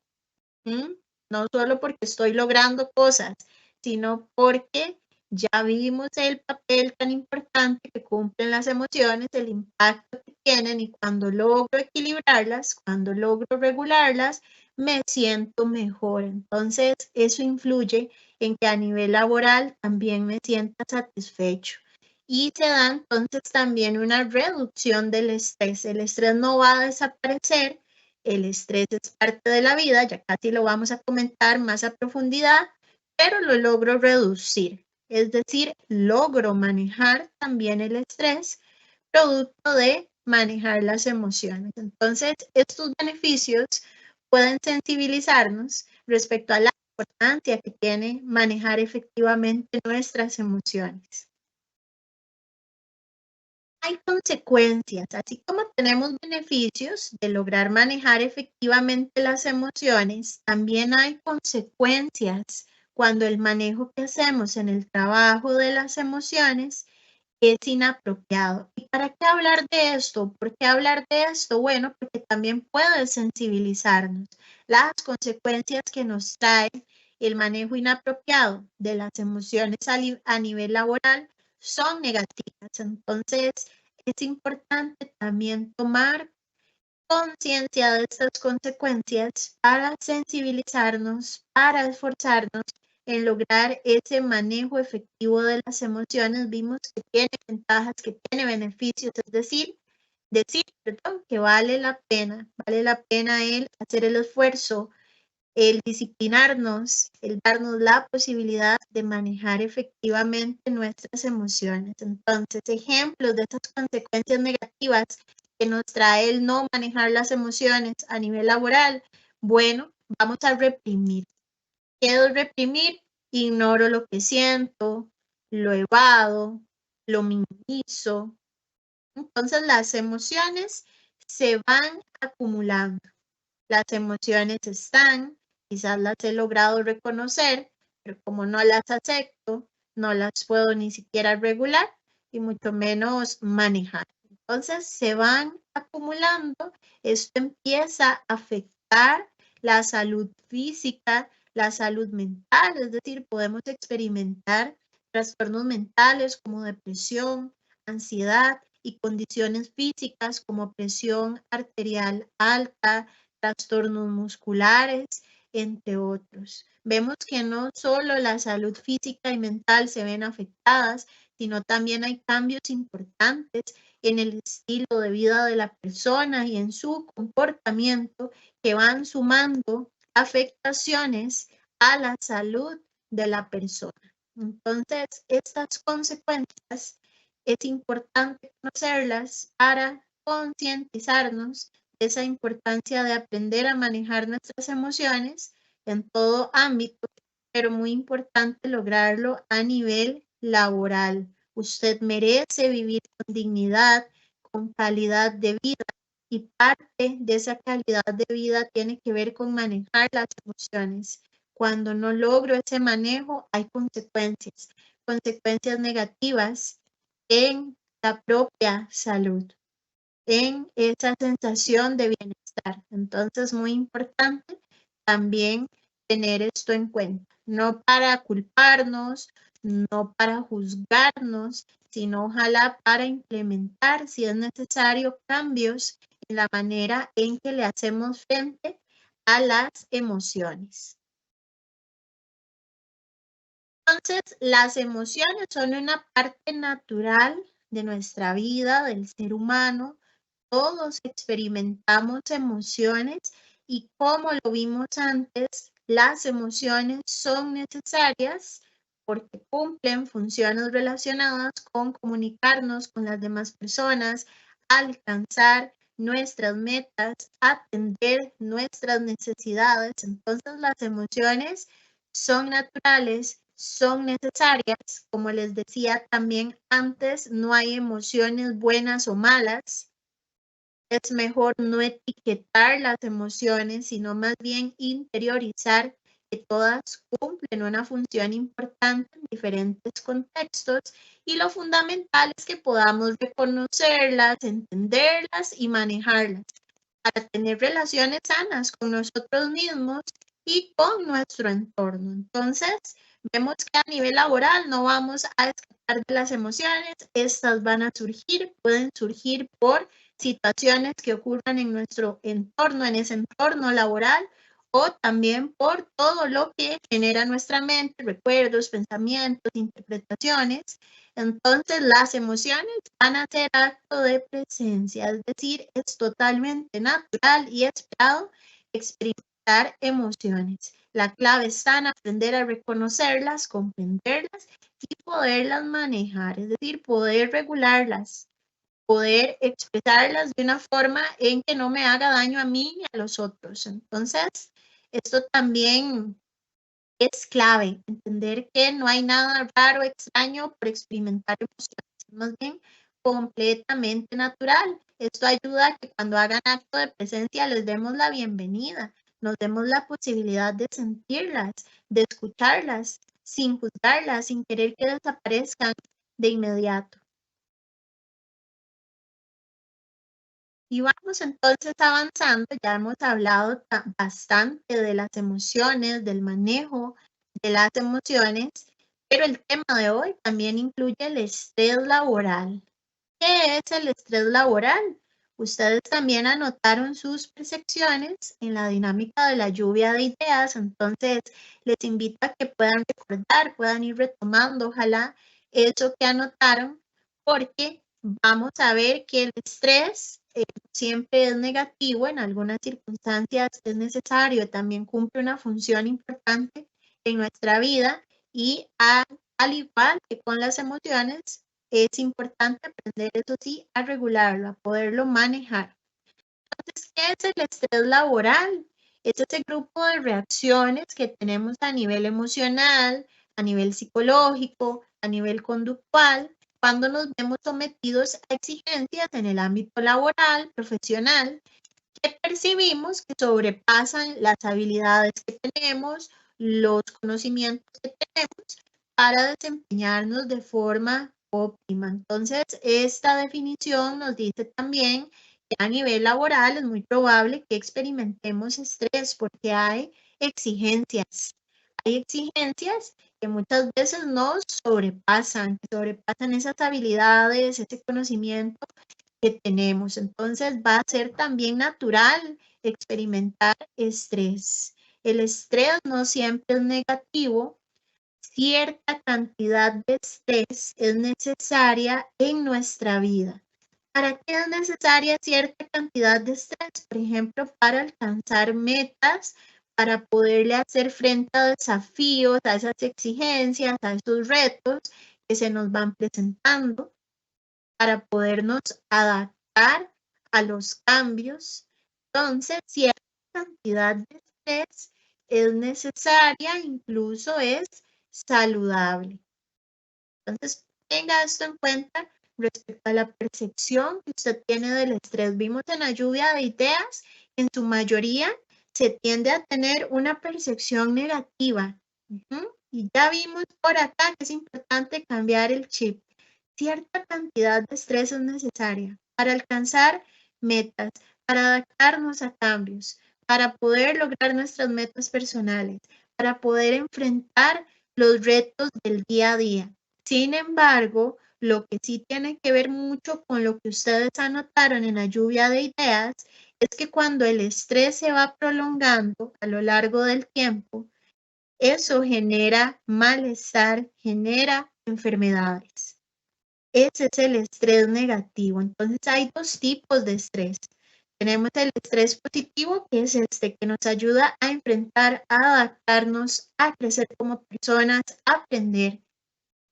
B: No solo porque estoy logrando cosas, sino porque ya vimos el papel tan importante que cumplen las emociones, el impacto que tienen, y cuando logro equilibrarlas, cuando logro regularlas, me siento mejor. Entonces, eso influye en que a nivel laboral también me sienta satisfecho. Y se da entonces también una reducción del estrés. El estrés no va a desaparecer. El estrés es parte de la vida, ya casi lo vamos a comentar más a profundidad, pero lo logro reducir. Es decir, logro manejar también el estrés, producto de manejar las emociones. Entonces, estos beneficios pueden sensibilizarnos respecto a la importancia que tiene manejar efectivamente nuestras emociones. Hay consecuencias, así como tenemos beneficios de lograr manejar efectivamente las emociones, también hay consecuencias cuando el manejo que hacemos en el trabajo de las emociones es inapropiado. ¿Y para qué hablar de esto? ¿Por qué hablar de esto? Bueno, porque también puede sensibilizarnos. Las consecuencias que nos trae el manejo inapropiado de las emociones a nivel laboral son negativas. Entonces, es importante también tomar conciencia de estas consecuencias para sensibilizarnos, para esforzarnos en lograr ese manejo efectivo de las emociones. Vimos que tiene ventajas, que tiene beneficios, es decir, que vale la pena el hacer el esfuerzo, el disciplinarnos, el darnos la posibilidad de manejar efectivamente nuestras emociones. Entonces, ejemplos de estas consecuencias negativas que nos trae el no manejar las emociones a nivel laboral. Bueno, vamos a reprimir. ¿Qué es reprimir? Ignoro lo que siento, lo evado, lo minimizo. Entonces, las emociones se van acumulando. Las emociones están, quizás las he logrado reconocer, pero como no las acepto, no las puedo ni siquiera regular y mucho menos manejar. Entonces se van acumulando, esto empieza a afectar la salud física, la salud mental, es decir, podemos experimentar trastornos mentales como depresión, ansiedad y condiciones físicas como presión arterial alta, trastornos musculares, entre otros. Vemos que no solo la salud física y mental se ven afectadas, sino también hay cambios importantes en el estilo de vida de la persona y en su comportamiento que van sumando afectaciones a la salud de la persona. Entonces, estas consecuencias es importante conocerlas para concientizarnos de esa importancia de aprender a manejar nuestras emociones en todo ámbito, pero muy importante lograrlo a nivel laboral. Usted merece vivir con dignidad, con calidad de vida, y parte de esa calidad de vida tiene que ver con manejar las emociones. Cuando no logro ese manejo, hay consecuencias, consecuencias negativas en la propia salud, en esa sensación de bienestar. Entonces, muy importante también tener esto en cuenta, no para culparnos, no para juzgarnos, sino ojalá para implementar, si es necesario, cambios en la manera en que le hacemos frente a las emociones. Entonces, las emociones son una parte natural de nuestra vida, del ser humano. Todos experimentamos emociones y como lo vimos antes, las emociones son necesarias porque cumplen funciones relacionadas con comunicarnos con las demás personas, alcanzar nuestras metas, atender nuestras necesidades. Entonces, las emociones son naturales, son necesarias. Como les decía también antes, no hay emociones buenas o malas. Es mejor no etiquetar las emociones, sino más bien interiorizar que todas cumplen una función importante en diferentes contextos, y lo fundamental es que podamos reconocerlas, entenderlas y manejarlas para tener relaciones sanas con nosotros mismos y con nuestro entorno. Entonces, vemos que a nivel laboral no vamos a escapar de las emociones, estas van a surgir, pueden surgir por situaciones que ocurran en nuestro entorno, en ese entorno laboral, o también por todo lo que genera nuestra mente, recuerdos, pensamientos, interpretaciones. Entonces, las emociones van a ser acto de presencia, es decir, es totalmente natural y esperado experimentar emociones. La clave está en aprender a reconocerlas, comprenderlas y poderlas manejar, es decir, poder regularlas, poder expresarlas de una forma en que no me haga daño a mí ni a los otros. Entonces, esto también es clave, entender que no hay nada raro, extraño por experimentar emociones, más bien completamente natural. Esto ayuda a que cuando hagan acto de presencia les demos la bienvenida, nos demos la posibilidad de sentirlas, de escucharlas, sin juzgarlas, sin querer que desaparezcan de inmediato. Y vamos entonces avanzando, ya hemos hablado bastante de las emociones, del manejo de las emociones, pero el tema de hoy también incluye el estrés laboral. ¿Qué es el estrés laboral? Ustedes también anotaron sus percepciones en la dinámica de la lluvia de ideas, entonces les invito a que puedan recordar, puedan ir retomando, ojalá, eso que anotaron, porque vamos a ver que el estrés siempre es negativo, en algunas circunstancias es necesario, también cumple una función importante en nuestra vida, y al igual que con las emociones, es importante aprender, eso sí, a regularlo, a poderlo manejar. Entonces, ¿qué es el estrés laboral? Es ese grupo de reacciones que tenemos a nivel emocional, a nivel psicológico, a nivel conductual, cuando nos vemos sometidos a exigencias en el ámbito laboral, profesional, que percibimos que sobrepasan las habilidades que tenemos, los conocimientos que tenemos para desempeñarnos de forma óptima. Entonces, esta definición nos dice también que a nivel laboral es muy probable que experimentemos estrés porque hay exigencias. Hay exigencias que muchas veces nos sobrepasan esas habilidades, ese conocimiento que tenemos. Entonces va a ser también natural experimentar estrés. El estrés no siempre es negativo. Cierta cantidad de estrés es necesaria en nuestra vida. ¿Para qué es necesaria cierta cantidad de estrés? Por ejemplo, para alcanzar metas, para poderle hacer frente a desafíos, a esas exigencias, a esos retos que se nos van presentando, para podernos adaptar a los cambios. Entonces, cierta cantidad de estrés es necesaria, incluso es saludable. Entonces, tenga esto en cuenta respecto a la percepción que usted tiene del estrés. Vimos en la lluvia de ideas, en su mayoría se tiende a tener una percepción negativa. Y ya vimos por acá que es importante cambiar el chip. Cierta cantidad de estrés es necesaria para alcanzar metas, para adaptarnos a cambios, para poder lograr nuestras metas personales, para poder enfrentar los retos del día a día. Sin embargo, lo que sí tiene que ver mucho con lo que ustedes anotaron en la lluvia de ideas es que cuando el estrés se va prolongando a lo largo del tiempo, eso genera malestar, genera enfermedades. Ese es el estrés negativo. Entonces hay dos tipos de estrés. Tenemos el estrés positivo, que es este que nos ayuda a enfrentar, a adaptarnos, a crecer como personas, a aprender.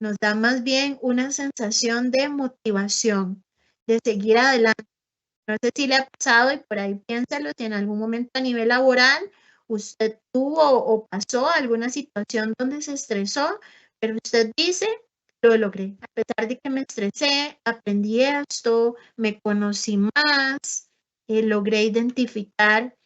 B: Nos da más bien una sensación de motivación, de seguir adelante. No sé si le ha pasado y por ahí piénsalo, si en algún momento a nivel laboral usted tuvo o pasó alguna situación donde se estresó, pero usted dice, lo logré. A pesar de que me estresé, aprendí esto, me conocí más, logré identificar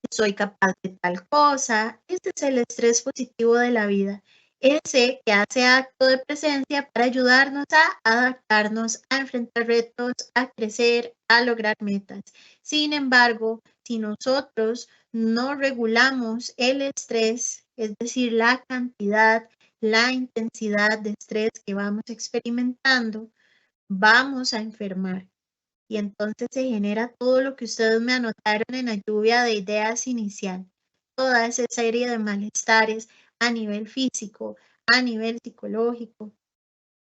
B: que soy capaz de tal cosa. Este es el estrés positivo de la vida. Ese que hace acto de presencia para ayudarnos a adaptarnos, a enfrentar retos, a crecer, a lograr metas. Sin embargo, si nosotros no regulamos el estrés, es decir, la cantidad, la intensidad de estrés que vamos experimentando, vamos a enfermar. Y entonces se genera todo lo que ustedes me anotaron en la lluvia de ideas inicial. Toda esa serie de malestares a nivel físico, a nivel psicológico.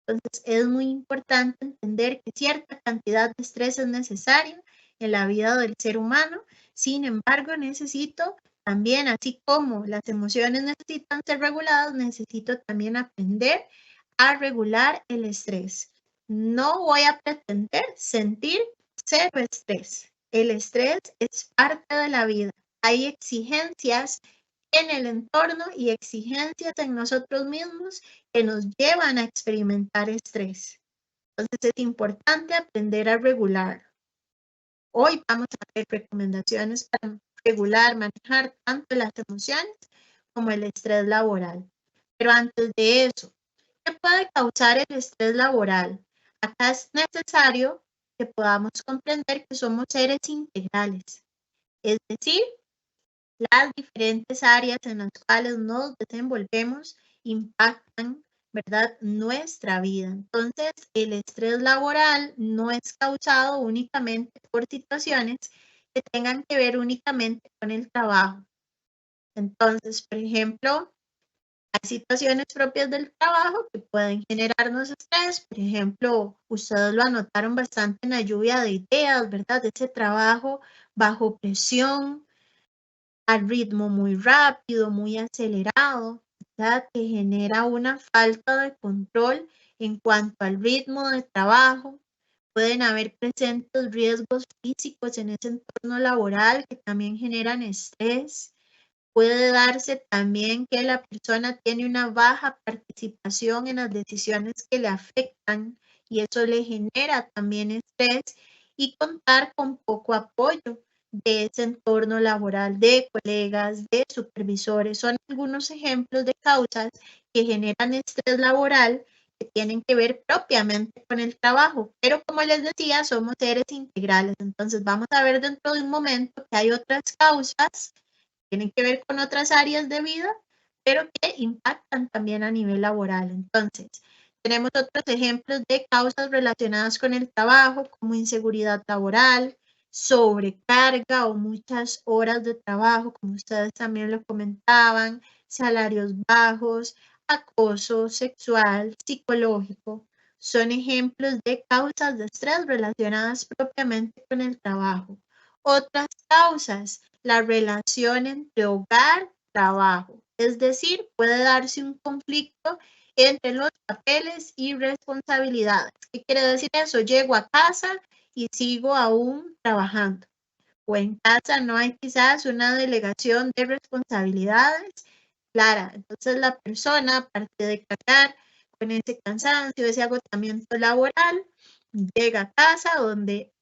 B: Entonces es muy importante entender que cierta cantidad de estrés es necesaria en la vida del ser humano. Sin embargo, necesito también, así como las emociones necesitan ser reguladas, necesito también aprender a regular el estrés. No voy a pretender sentir cero estrés. El estrés es parte de la vida. Hay exigencias en el entorno y exigencias en nosotros mismos que nos llevan a experimentar estrés. Entonces es importante aprender a regular. Hoy vamos a ver recomendaciones para regular, manejar tanto las emociones como el estrés laboral. Pero antes de eso, ¿qué puede causar el estrés laboral? Acá es necesario que podamos comprender que somos seres integrales. Es decir, las diferentes áreas en las cuales nos desenvolvemos impactan, ¿verdad?, nuestra vida. Entonces, el estrés laboral no es causado únicamente por situaciones que tengan que ver únicamente con el trabajo. Entonces, por ejemplo, hay situaciones propias del trabajo que pueden generarnos estrés. Por ejemplo, ustedes lo anotaron bastante en la lluvia de ideas, ¿verdad? Ese trabajo bajo presión, al ritmo muy rápido, muy acelerado, ¿verdad? Que genera una falta de control en cuanto al ritmo de trabajo. Pueden haber presentes riesgos físicos en ese entorno laboral que también generan estrés. Puede darse también que la persona tiene una baja participación en las decisiones que le afectan y eso le genera también estrés y contar con poco apoyo de ese entorno laboral, de colegas, de supervisores. Son algunos ejemplos de causas que generan estrés laboral que tienen que ver propiamente con el trabajo. Pero como les decía, somos seres integrales. Entonces vamos a ver dentro de un momento que hay otras causas, tienen que ver con otras áreas de vida, pero que impactan también a nivel laboral. Entonces, tenemos otros ejemplos de causas relacionadas con el trabajo, como inseguridad laboral, sobrecarga o muchas horas de trabajo, como ustedes también lo comentaban, salarios bajos, acoso sexual, psicológico. Son ejemplos de causas de estrés relacionadas propiamente con el trabajo. Otras causas, la relación entre hogar y trabajo. Es decir, puede darse un conflicto entre los papeles y responsabilidades. ¿Qué quiere decir eso? Llego a casa y sigo aún trabajando. O en casa no hay quizás una delegación de responsabilidades clara. Entonces la persona, aparte de cargar con ese cansancio, ese agotamiento laboral, llega a casa donde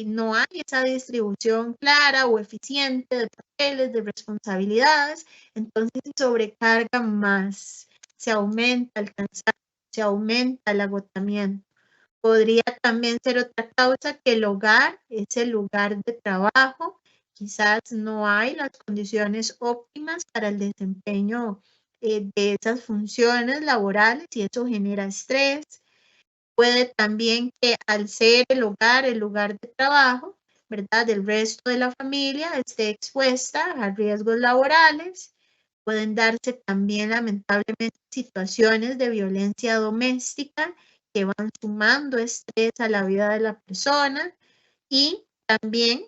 B: no hay esa distribución clara o eficiente de papeles, de responsabilidades, entonces se sobrecarga más, se aumenta el cansancio, se aumenta el agotamiento. Podría también ser otra causa que el hogar es el lugar de trabajo. Quizás no hay las condiciones óptimas para el desempeño de esas funciones laborales y eso genera estrés. Puede también que al ser el hogar de trabajo, ¿verdad? El resto de la familia esté expuesta a riesgos laborales. Pueden darse también lamentablemente situaciones de violencia doméstica que van sumando estrés a la vida de la persona y también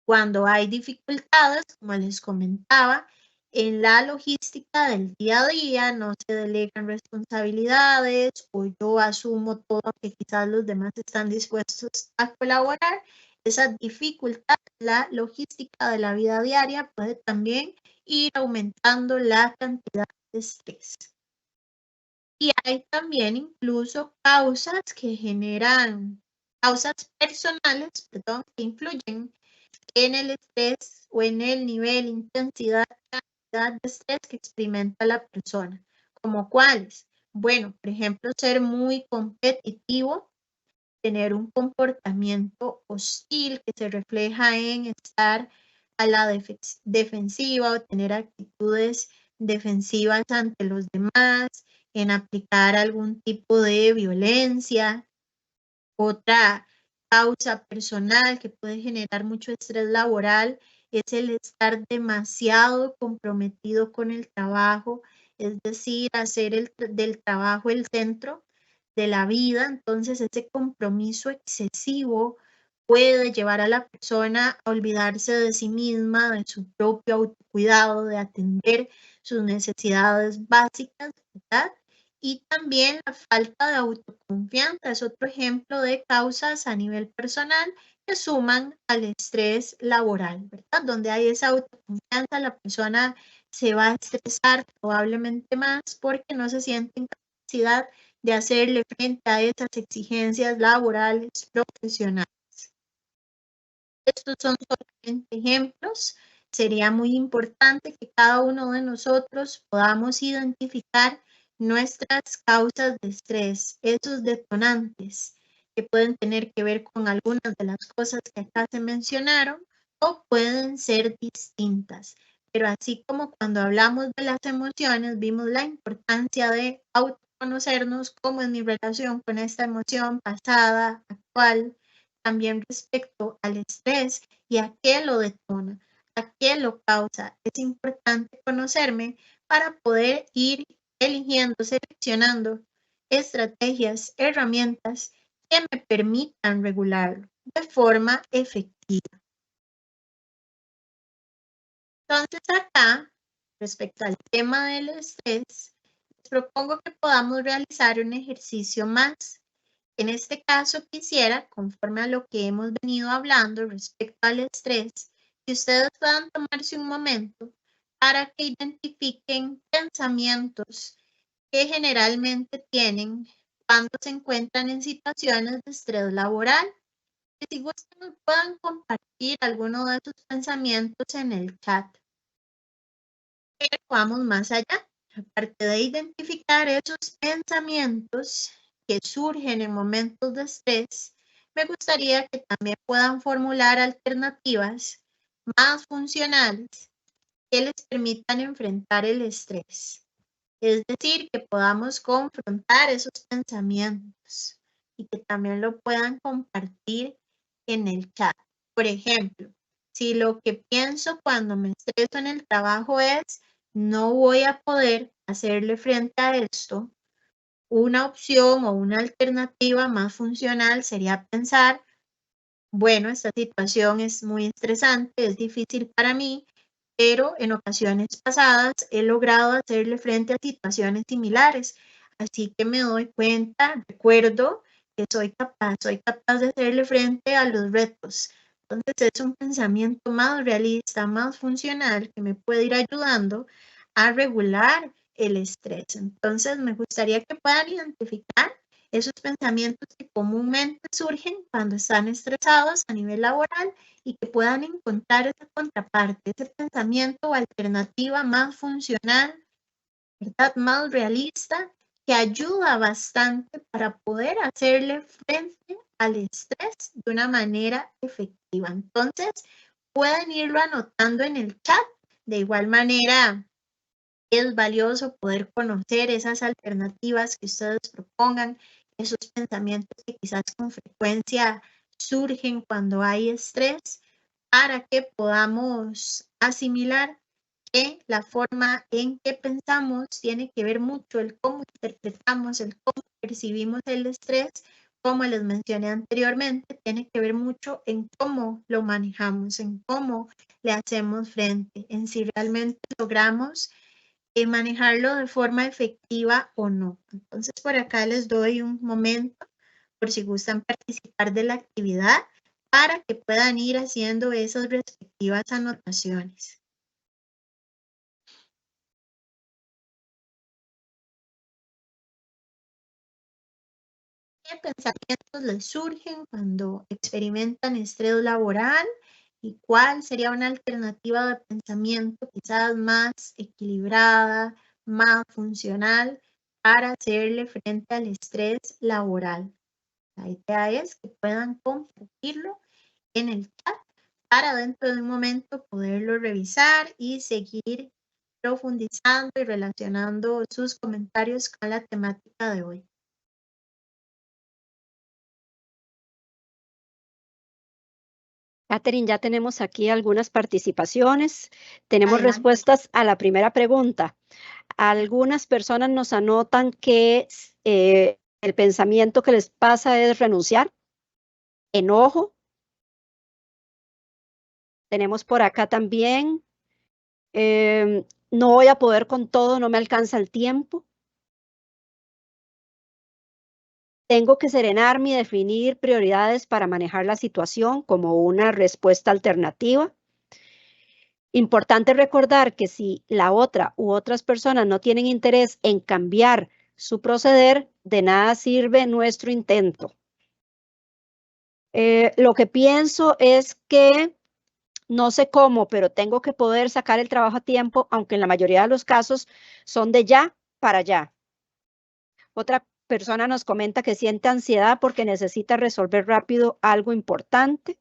B: cuando hay dificultades, como les comentaba, en la logística del día a día, no se delegan responsabilidades o yo asumo todo que quizás los demás están dispuestos a colaborar. Esa dificultad, la logística de la vida diaria puede también ir aumentando la cantidad de estrés. Y hay también incluso causas que generan, causas personales, perdón, que influyen en el estrés o en el nivel, intensidad, cantidad de estrés que experimenta la persona. ¿Como cuáles? Bueno, por ejemplo, ser muy competitivo, tener un comportamiento hostil que se refleja en estar a la defensiva o tener actitudes defensivas ante los demás, en aplicar algún tipo de violencia. Otra causa personal que puede generar mucho estrés laboral es el estar demasiado comprometido con el trabajo, es decir, hacer del trabajo el centro de la vida. Entonces, ese compromiso excesivo puede llevar a la persona a olvidarse de sí misma, de su propio autocuidado, de atender sus necesidades básicas, ¿verdad? Y también la falta de autoconfianza es otro ejemplo de causas a nivel personal que suman al estrés laboral, ¿verdad? Donde hay esa autoconfianza, la persona se va a estresar probablemente más porque no se siente en capacidad de hacerle frente a esas exigencias laborales profesionales. Estos son solamente ejemplos. Sería muy importante que cada uno de nosotros podamos identificar nuestras causas de estrés, esos detonantes que pueden tener que ver con algunas de las cosas que acá se mencionaron o pueden ser distintas. Pero así como cuando hablamos de las emociones, vimos la importancia de autoconocernos, cómo es mi relación con esta emoción pasada, actual, también respecto al estrés y a qué lo detona, a qué lo causa. Es importante conocerme para poder ir eligiendo, seleccionando estrategias, herramientas que me permitan regularlo de forma efectiva. Entonces acá, respecto al tema del estrés, les propongo que podamos realizar un ejercicio más. En este caso quisiera, conforme a lo que hemos venido hablando respecto al estrés, que ustedes puedan tomarse un momento para que identifiquen pensamientos que generalmente tienen cuando se encuentran en situaciones de estrés laboral. Que si gustan nos puedan compartir alguno de sus pensamientos en el chat. Pero vamos más allá. Aparte de identificar esos pensamientos que surgen en momentos de estrés, me gustaría que también puedan formular alternativas más funcionales que les permitan enfrentar el estrés. Es decir, que podamos confrontar esos pensamientos y que también lo puedan compartir en el chat. Por ejemplo, si lo que pienso cuando me estreso en el trabajo es no voy a poder hacerle frente a esto, una opción o una alternativa más funcional sería pensar, bueno, esta situación es muy estresante, es difícil para mí, pero en ocasiones pasadas he logrado hacerle frente a situaciones similares. Así que me doy cuenta, recuerdo que soy capaz de hacerle frente a los retos. Entonces es un pensamiento más realista, más funcional, que me puede ir ayudando a regular el estrés. Entonces me gustaría que puedan identificar esos pensamientos que comúnmente surgen cuando están estresados a nivel laboral y que puedan encontrar esa contraparte, ese pensamiento o alternativa más funcional, ¿verdad? Más realista, que ayuda bastante para poder hacerle frente al estrés de una manera efectiva. Entonces, pueden irlo anotando en el chat. De igual manera, es valioso poder conocer esas alternativas que ustedes propongan, esos pensamientos que quizás con frecuencia surgen cuando hay estrés, para que podamos asimilar que la forma en que pensamos tiene que ver mucho el cómo interpretamos, el cómo percibimos el estrés, como les mencioné anteriormente, tiene que ver mucho en cómo lo manejamos, en cómo le hacemos frente, en si realmente logramos manejarlo de forma efectiva o no. Entonces, por acá les doy un momento por si gustan participar de la actividad para que puedan ir haciendo esas respectivas anotaciones. ¿Qué pensamientos les surgen cuando experimentan estrés laboral? ¿Y cuál sería una alternativa de pensamiento quizás más equilibrada, más funcional para hacerle frente al estrés laboral? La idea es que puedan compartirlo en el chat para dentro de un momento poderlo revisar y seguir profundizando y relacionando sus comentarios con la temática de hoy.
D: Catherine, ya tenemos aquí algunas participaciones. Tenemos
B: Adelante.
D: respuestas a la primera pregunta. Algunas personas nos anotan que el pensamiento que les pasa es renunciar, enojo. Tenemos por acá también, no voy a poder con todo, no me alcanza el tiempo. Tengo que serenarme y definir prioridades para manejar la situación como una respuesta alternativa. Importante recordar que si la otra u otras personas no tienen interés en cambiar su proceder, de nada sirve nuestro intento. Lo que pienso es que no sé cómo, pero tengo que poder sacar el trabajo a tiempo, aunque en la mayoría de los casos son de ya para allá. Otra persona nos comenta que siente ansiedad porque necesita resolver rápido algo importante.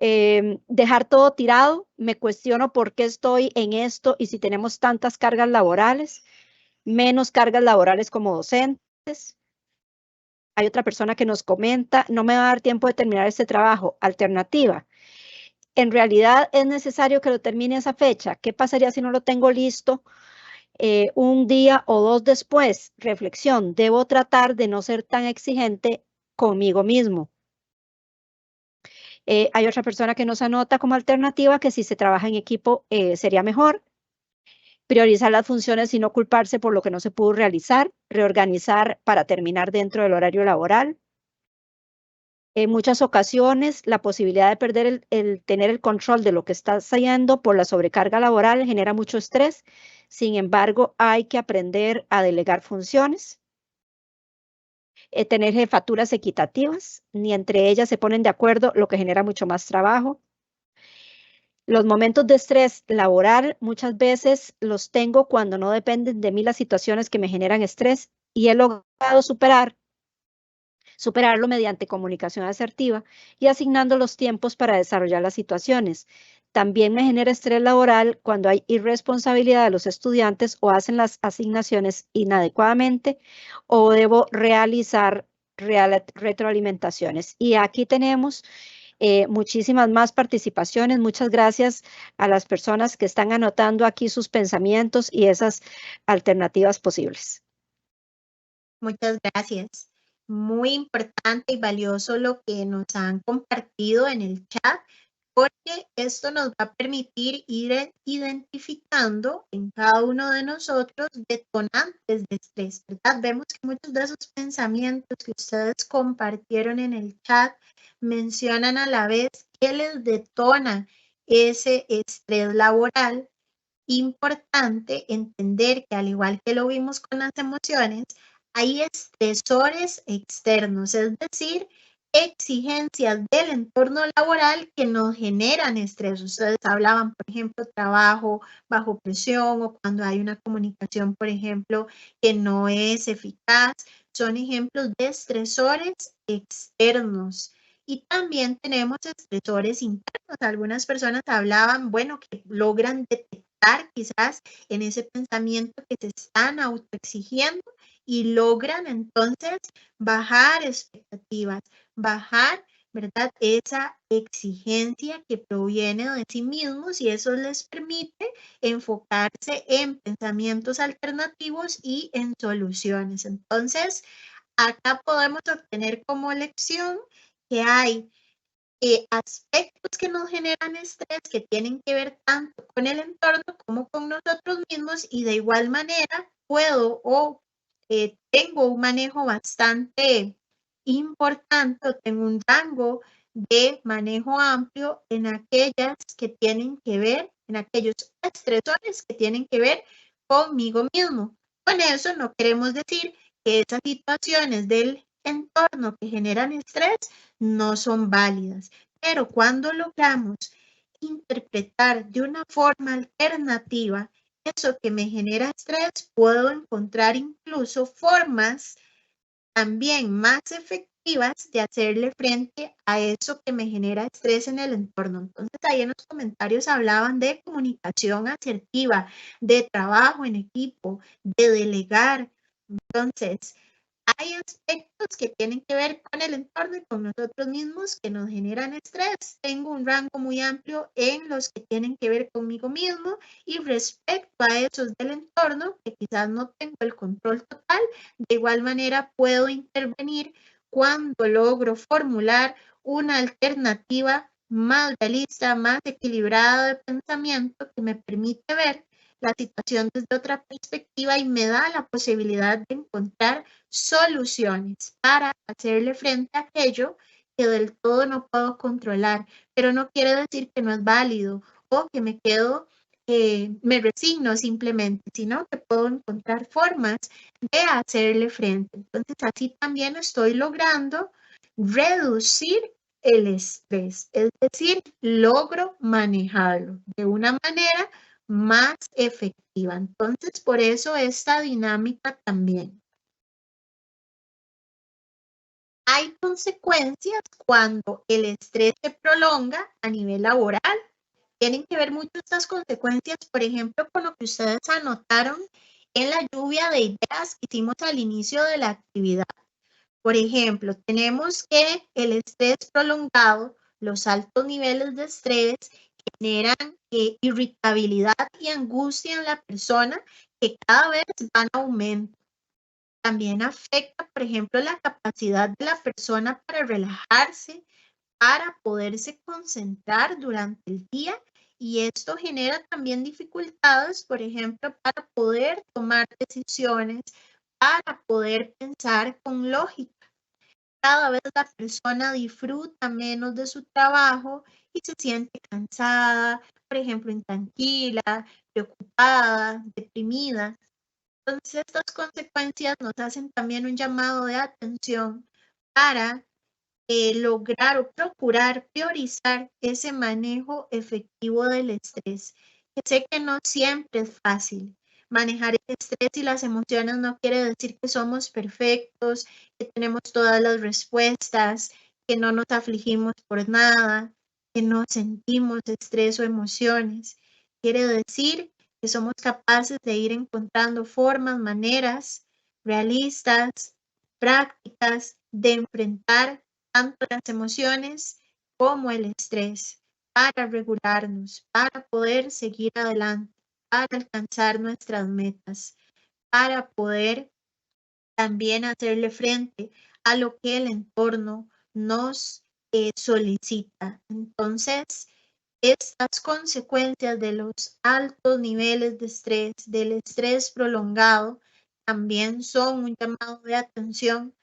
D: Dejar todo tirado, me cuestiono por qué estoy en esto y si tenemos tantas cargas laborales, menos cargas laborales como docentes. Hay otra persona que nos comenta, no me va a dar tiempo de terminar este trabajo. Alternativa, en realidad es necesario que lo termine esa fecha. ¿Qué pasaría si no lo tengo listo un día o dos después? Reflexión, debo tratar de no ser tan exigente conmigo mismo. Hay otra persona que nos anota como alternativa que si se trabaja en equipo sería mejor. Priorizar las funciones y no culparse por lo que no se pudo realizar. Reorganizar para terminar dentro del horario laboral. En muchas ocasiones, la posibilidad de perder el tener el control de lo que está haciendo por la sobrecarga laboral genera mucho estrés. Sin embargo, hay que aprender a delegar funciones. Tener jefaturas equitativas, ni entre ellas se ponen de acuerdo, lo que genera mucho más trabajo. Los momentos de estrés laboral muchas veces los tengo cuando no dependen de mí las situaciones que me generan estrés y he logrado superarlo mediante comunicación asertiva y asignando los tiempos para desarrollar las situaciones. También me genera estrés laboral cuando hay irresponsabilidad de los estudiantes o hacen las asignaciones inadecuadamente o debo realizar retroalimentaciones. Y aquí tenemos muchísimas más participaciones. Muchas gracias a las personas que están anotando aquí sus pensamientos y esas alternativas posibles.
B: Muchas gracias. Muy importante y valioso lo que nos han compartido en el chat, porque esto nos va a permitir ir identificando en cada uno de nosotros detonantes de estrés, ¿verdad? Vemos que muchos de esos pensamientos que ustedes compartieron en el chat mencionan a la vez qué les detona ese estrés laboral. Importante entender que, al igual que lo vimos con las emociones, hay estresores externos, es decir, exigencias del entorno laboral que nos generan estrés. Ustedes hablaban, por ejemplo, trabajo bajo presión o cuando hay una comunicación, por ejemplo, que no es eficaz. Son ejemplos de estresores externos. Y también tenemos estresores internos. Algunas personas hablaban, bueno, que logran detectar quizás en ese pensamiento que se están autoexigiendo y logran entonces bajar expectativas, bajar, ¿verdad? Esa exigencia que proviene de sí mismos, y eso les permite enfocarse en pensamientos alternativos y en soluciones. Entonces, acá podemos obtener como lección que hay aspectos que nos generan estrés que tienen que ver tanto con el entorno como con nosotros mismos, y de igual manera puedo tengo un manejo bastante importante, o tengo un rango de manejo amplio en aquellas que tienen que ver, en aquellos estresores que tienen que ver conmigo mismo. Con eso no queremos decir que esas situaciones del entorno que generan estrés no son válidas, pero cuando logramos interpretar de una forma alternativa eso que me genera estrés, puedo encontrar incluso formas también más efectivas de hacerle frente a eso que me genera estrés en el entorno. Entonces, ahí en los comentarios hablaban de comunicación asertiva, de trabajo en equipo, de delegar. Entonces, hay aspectos que tienen que ver con el entorno y con nosotros mismos que nos generan estrés. Tengo un rango muy amplio en los que tienen que ver conmigo mismo, y respecto a esos del entorno que quizás no tengo el control total, de igual manera puedo intervenir cuando logro formular una alternativa más realista, más equilibrada de pensamiento, que me permite ver la situación desde otra perspectiva y me da la posibilidad de encontrar soluciones para hacerle frente a aquello que del todo no puedo controlar, pero no quiere decir que no es válido o que me quedo, me resigno simplemente, sino que puedo encontrar formas de hacerle frente. Entonces, así también estoy logrando reducir el estrés, es decir, logro manejarlo de una manera más efectiva. Entonces, por eso esta dinámica también. Hay consecuencias cuando el estrés se prolonga a nivel laboral. Tienen que ver mucho estas consecuencias, por ejemplo, con lo que ustedes anotaron en la lluvia de ideas que hicimos al inicio de la actividad. Por ejemplo, tenemos que el estrés prolongado, los altos niveles de estrés generan irritabilidad y angustia en la persona, que cada vez van a aumento. También afecta, por ejemplo, la capacidad de la persona para relajarse, para poderse concentrar durante el día, y esto genera también dificultades, por ejemplo, para poder tomar decisiones, para poder pensar con lógica. Cada vez la persona disfruta menos de su trabajo y se siente cansada, por ejemplo, intranquila, preocupada, deprimida. Entonces, estas consecuencias nos hacen también un llamado de atención para lograr o procurar priorizar ese manejo efectivo del estrés. Sé que no siempre es fácil. Manejar el estrés y las emociones no quiere decir que somos perfectos, que tenemos todas las respuestas, que no nos afligimos por nada. que no sentimos estrés o emociones. Quiere decir que somos capaces de ir encontrando formas, maneras realistas, prácticas de enfrentar tanto las emociones como el estrés para regularnos, para poder seguir adelante, para alcanzar nuestras metas, para poder también hacerle frente a lo que el entorno nos solicita. Entonces, estas consecuencias de los altos niveles de estrés, del estrés prolongado, también son un llamado de atención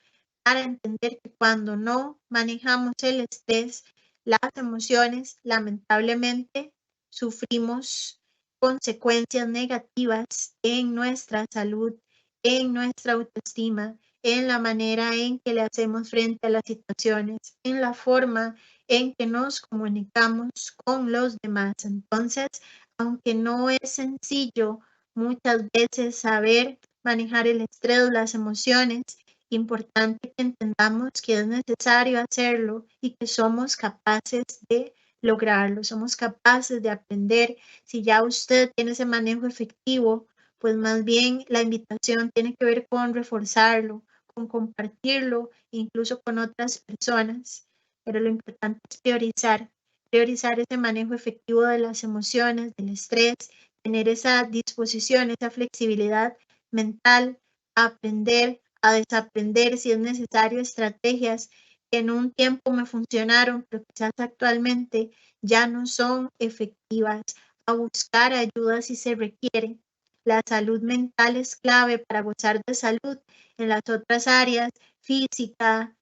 B: para entender que cuando no manejamos el estrés, las emociones, lamentablemente, sufrimos consecuencias negativas en nuestra salud, en nuestra autoestima, en la manera en que le hacemos frente a las situaciones, en la forma en que nos comunicamos con los demás. Entonces, aunque no es sencillo muchas veces saber manejar el estrés, las emociones, importante que entendamos que es necesario hacerlo y que somos capaces de lograrlo, somos capaces de aprender. Si ya usted tiene ese manejo efectivo, pues más bien la invitación tiene que ver con reforzarlo, con compartirlo, incluso con otras personas. Pero lo importante es priorizar ese manejo efectivo de las emociones, del estrés, tener esa disposición, esa flexibilidad mental, aprender a desaprender si es necesario estrategias que en un tiempo me funcionaron, pero quizás actualmente ya no son efectivas, a buscar ayuda si se requiere. La salud mental es clave para gozar de salud en las otras áreas, física,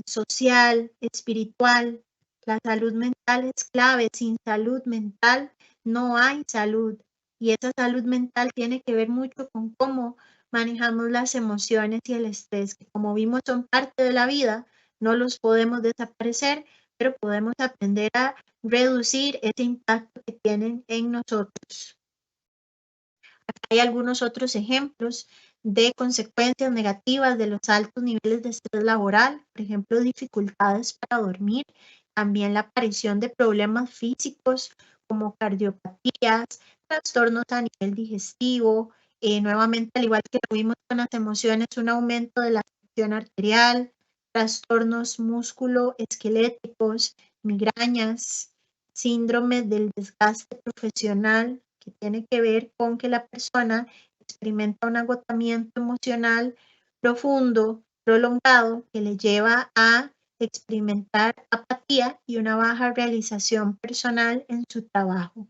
B: social, espiritual. La salud mental es clave. Sin salud mental no hay salud. Y esa salud mental tiene que ver mucho con cómo manejamos las emociones y el estrés, que como vimos son parte de la vida, no los podemos desaparecer, pero podemos aprender a reducir ese impacto que tienen en nosotros. Acá hay algunos otros ejemplos de consecuencias negativas de los altos niveles de estrés laboral, por ejemplo, dificultades para dormir, también la aparición de problemas físicos como cardiopatías, trastornos a nivel digestivo, nuevamente, al igual que lo vimos con las emociones, un aumento de la presión arterial, trastornos músculo-esqueléticos, migrañas, síndrome del desgaste profesional, que tiene que ver con que la persona experimenta un agotamiento emocional profundo, prolongado, que le lleva a experimentar apatía y una baja realización personal en su trabajo.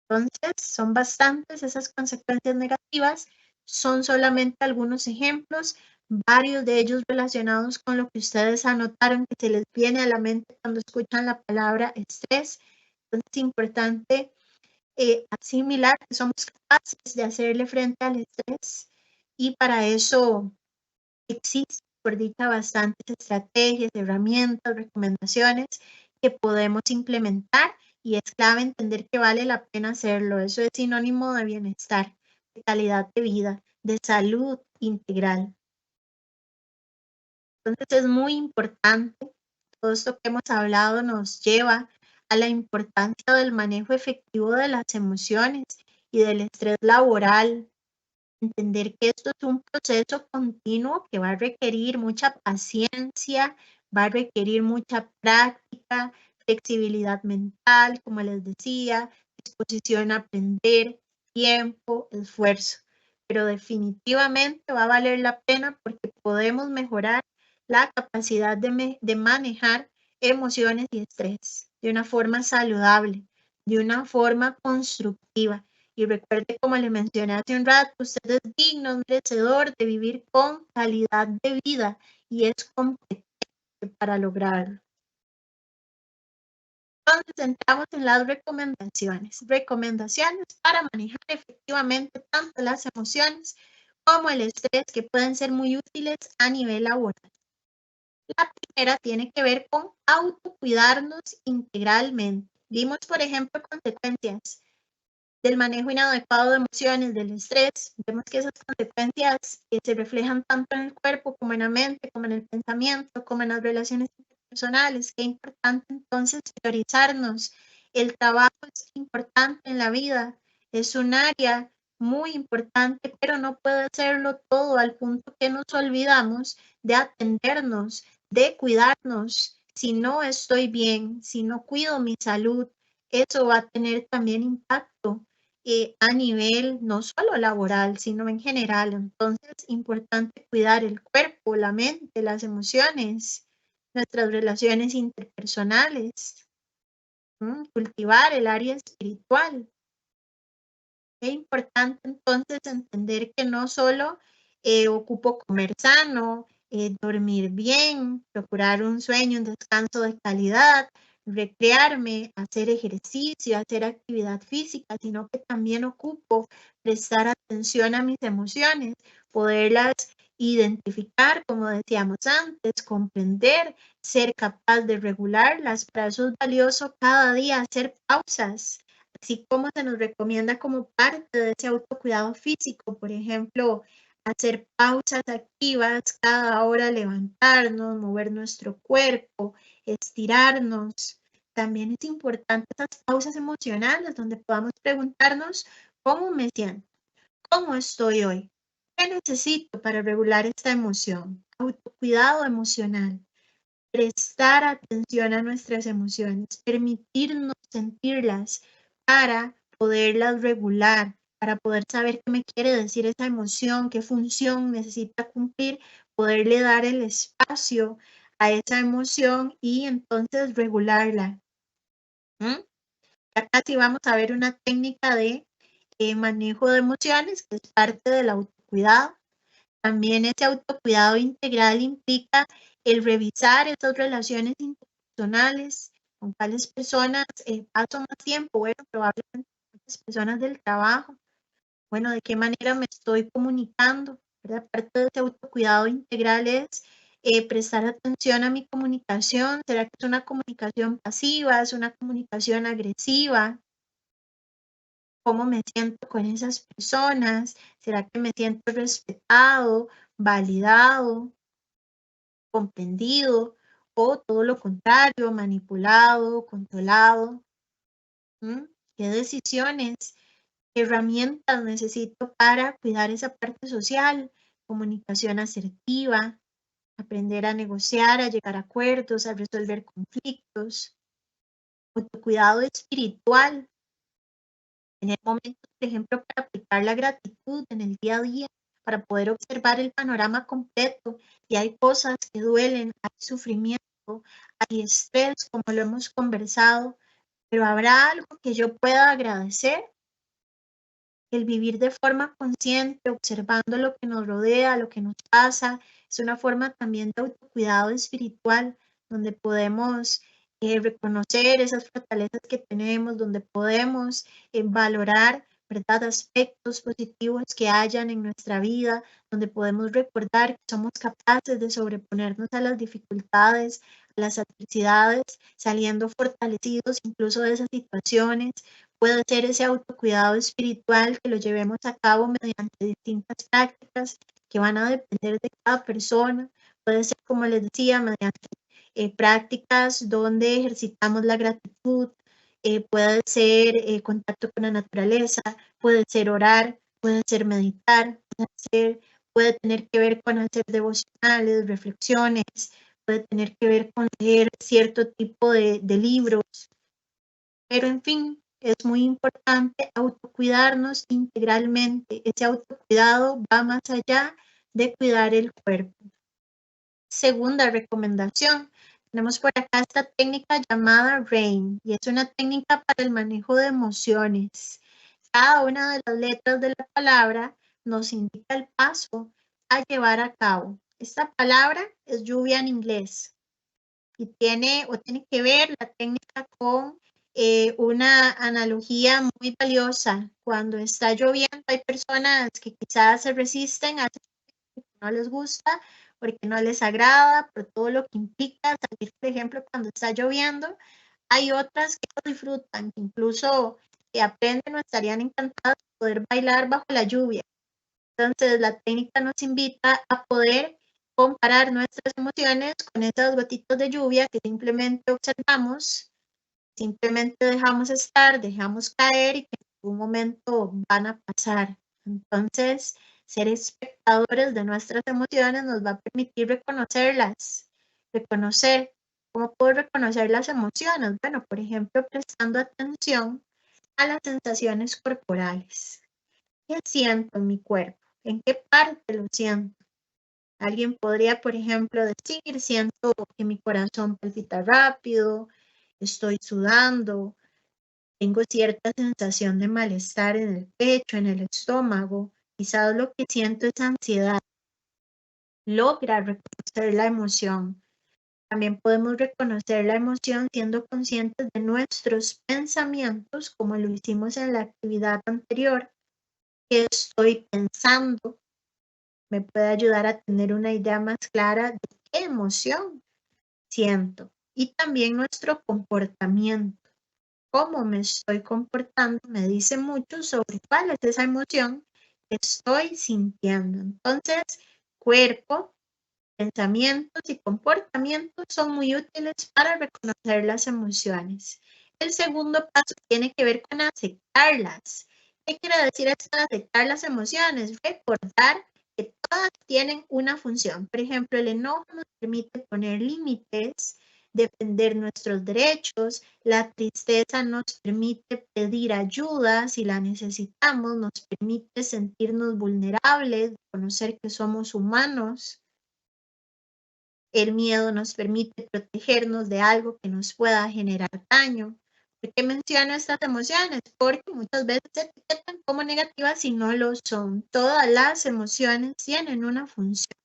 B: Entonces, son bastantes esas consecuencias negativas, son solamente algunos ejemplos, varios de ellos relacionados con lo que ustedes anotaron que se les viene a la mente cuando escuchan la palabra estrés. Entonces, es importante asimilar que somos capaces de hacerle frente al estrés y para eso existen, por dicha, bastantes estrategias, herramientas, recomendaciones que podemos implementar. Y es clave entender que vale la pena hacerlo. Eso es sinónimo de bienestar, de calidad de vida, de salud integral. Entonces es muy importante. Todo esto que hemos hablado nos lleva a la importancia del manejo efectivo de las emociones y del estrés laboral. Entender que esto es un proceso continuo que va a requerir mucha paciencia, va a requerir mucha práctica, flexibilidad mental, como les decía, disposición a aprender, tiempo, esfuerzo. Pero definitivamente va a valer la pena porque podemos mejorar la capacidad de manejar emociones y estrés de una forma saludable, de una forma constructiva. Y recuerde, como le mencioné hace un rato, usted es digno, merecedor de vivir con calidad de vida y es competente para lograrlo. Entonces, entramos en las recomendaciones. Recomendaciones para manejar efectivamente tanto las emociones como el estrés, que pueden ser muy útiles a nivel laboral. La primera tiene que ver con autocuidarnos integralmente. Vimos, por ejemplo, consecuencias del manejo inadecuado de emociones, del estrés. Vemos que esas consecuencias se reflejan tanto en el cuerpo como en la mente, como en el pensamiento, como en las relaciones interpersonales. Qué importante entonces priorizarnos. El trabajo es importante en la vida, es un área muy importante, pero no puede serlo todo al punto que nos olvidamos de atendernos, de cuidarnos. Si no estoy bien, si no cuido mi salud, eso va a tener también impacto a nivel no solo laboral, sino en general. Entonces, importante cuidar el cuerpo, la mente, las emociones, nuestras relaciones interpersonales, cultivar el área espiritual. Es importante entonces entender que no solo ocupo comer sano, dormir bien, procurar un sueño, un descanso de calidad, recrearme, hacer ejercicio, hacer actividad física, sino que también ocupo prestar atención a mis emociones, poderlas identificar, como decíamos antes, comprender, ser capaz de regularlas. Para eso es valioso cada día hacer pausas, así como se nos recomienda como parte de ese autocuidado físico, por ejemplo, hacer pausas activas cada hora, levantarnos, mover nuestro cuerpo, estirarnos. También es importante esas pausas emocionales donde podamos preguntarnos cómo me siento, cómo estoy hoy, qué necesito para regular esta emoción. Autocuidado emocional, prestar atención a nuestras emociones, permitirnos sentirlas para poderlas regular, para poder saber qué me quiere decir esa emoción, qué función necesita cumplir, poderle dar el espacio a esa emoción y entonces regularla. Ya casi vamos a ver una técnica de manejo de emociones que es parte del autocuidado. También ese autocuidado integral implica el revisar esas relaciones interpersonales, con cuáles personas paso más tiempo, bueno, probablemente con las personas del trabajo, bueno, de qué manera me estoy comunicando, ¿verdad? Parte de ese autocuidado integral es prestar atención a mi comunicación. ¿Será que es una comunicación pasiva? ¿Es una comunicación agresiva? ¿Cómo me siento con esas personas? ¿Será que me siento respetado, validado, comprendido? ¿O todo lo contrario, manipulado, controlado? ¿Qué decisiones, qué herramientas necesito para cuidar esa parte social? Comunicación asertiva, aprender a negociar, a llegar a acuerdos, a resolver conflictos. Autocuidado espiritual, tener momentos, por ejemplo, para aplicar la gratitud en el día a día, para poder observar el panorama completo. Y hay cosas que duelen, hay sufrimiento, hay estrés, como lo hemos conversado, pero habrá algo que yo pueda agradecer. El vivir de forma consciente, observando lo que nos rodea, lo que nos pasa, es una forma también de autocuidado espiritual, donde podemos reconocer esas fortalezas que tenemos, donde podemos valorar, ¿verdad?, aspectos positivos que hayan en nuestra vida, donde podemos recordar que somos capaces de sobreponernos a las dificultades, a las adversidades, saliendo fortalecidos incluso de esas situaciones. Puede ser ese autocuidado espiritual que lo llevemos a cabo mediante distintas prácticas que van a depender de cada persona. Puede ser, como les decía, mediante prácticas donde ejercitamos la gratitud, puede ser contacto con la naturaleza, puede ser orar, puede ser meditar, puede tener que ver con hacer devocionales, reflexiones, puede tener que ver con leer cierto tipo de libros, pero en fin, es muy importante autocuidarnos integralmente. Ese autocuidado va más allá de cuidar el cuerpo. Segunda recomendación, tenemos por acá esta técnica llamada RAIN y es una técnica para el manejo de emociones. Cada una de las letras de la palabra nos indica el paso a llevar a cabo. Esta palabra es lluvia en inglés y tiene que ver la técnica con una analogía muy valiosa. Cuando está lloviendo hay personas que quizás se resisten a que no les gusta porque no les agrada, por todo lo que implica salir, por ejemplo, cuando está lloviendo. Hay otras que lo disfrutan, que incluso aprenden o estarían encantadas de poder bailar bajo la lluvia. Entonces, la técnica nos invita a poder comparar nuestras emociones con esas gotitas de lluvia que simplemente observamos, simplemente dejamos estar, dejamos caer y que en algún momento van a pasar. Entonces, ser espectadores de nuestras emociones nos va a permitir reconocerlas, reconocer. ¿Cómo puedo reconocer las emociones? Bueno, por ejemplo, prestando atención a las sensaciones corporales. ¿Qué siento en mi cuerpo? ¿En qué parte lo siento? Alguien podría, por ejemplo, decir, siento que mi corazón palpita rápido, estoy sudando, tengo cierta sensación de malestar en el pecho, en el estómago, quizás lo que siento es ansiedad. Logra reconocer la emoción. También podemos reconocer la emoción siendo conscientes de nuestros pensamientos, como lo hicimos en la actividad anterior. ¿Qué estoy pensando? Me puede ayudar a tener una idea más clara de qué emoción siento. Y también nuestro comportamiento. Cómo me estoy comportando me dice mucho sobre cuál es esa emoción que estoy sintiendo. Entonces, cuerpo, pensamientos y comportamientos son muy útiles para reconocer las emociones. El segundo paso tiene que ver con aceptarlas. ¿Qué quiere decir esto de aceptar las emociones? Recordar que todas tienen una función. Por ejemplo, el enojo nos permite poner límites, defender nuestros derechos. La tristeza nos permite pedir ayuda si la necesitamos, nos permite sentirnos vulnerables, conocer que somos humanos. El miedo nos permite protegernos de algo que nos pueda generar daño. ¿Por qué menciono estas emociones? Porque muchas veces se etiquetan como negativas y no lo son. Todas las emociones tienen una función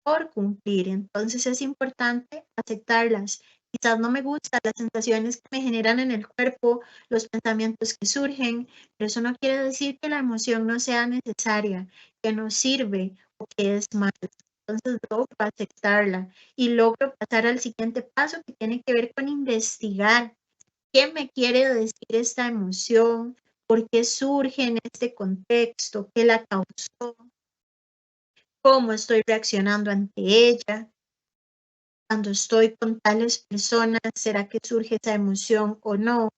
B: por cumplir, entonces es importante aceptarlas. Quizás no me gustan las sensaciones que me generan en el cuerpo, los pensamientos que surgen, pero eso no quiere decir que la emoción no sea necesaria, que no sirve o que es mala. Entonces logro aceptarla y logro pasar al siguiente paso que tiene que ver con investigar qué me quiere decir esta emoción, por qué surge en este contexto, qué la causó, cómo estoy reaccionando ante ella. Cuando estoy con tales personas, ¿será que surge esa emoción o no?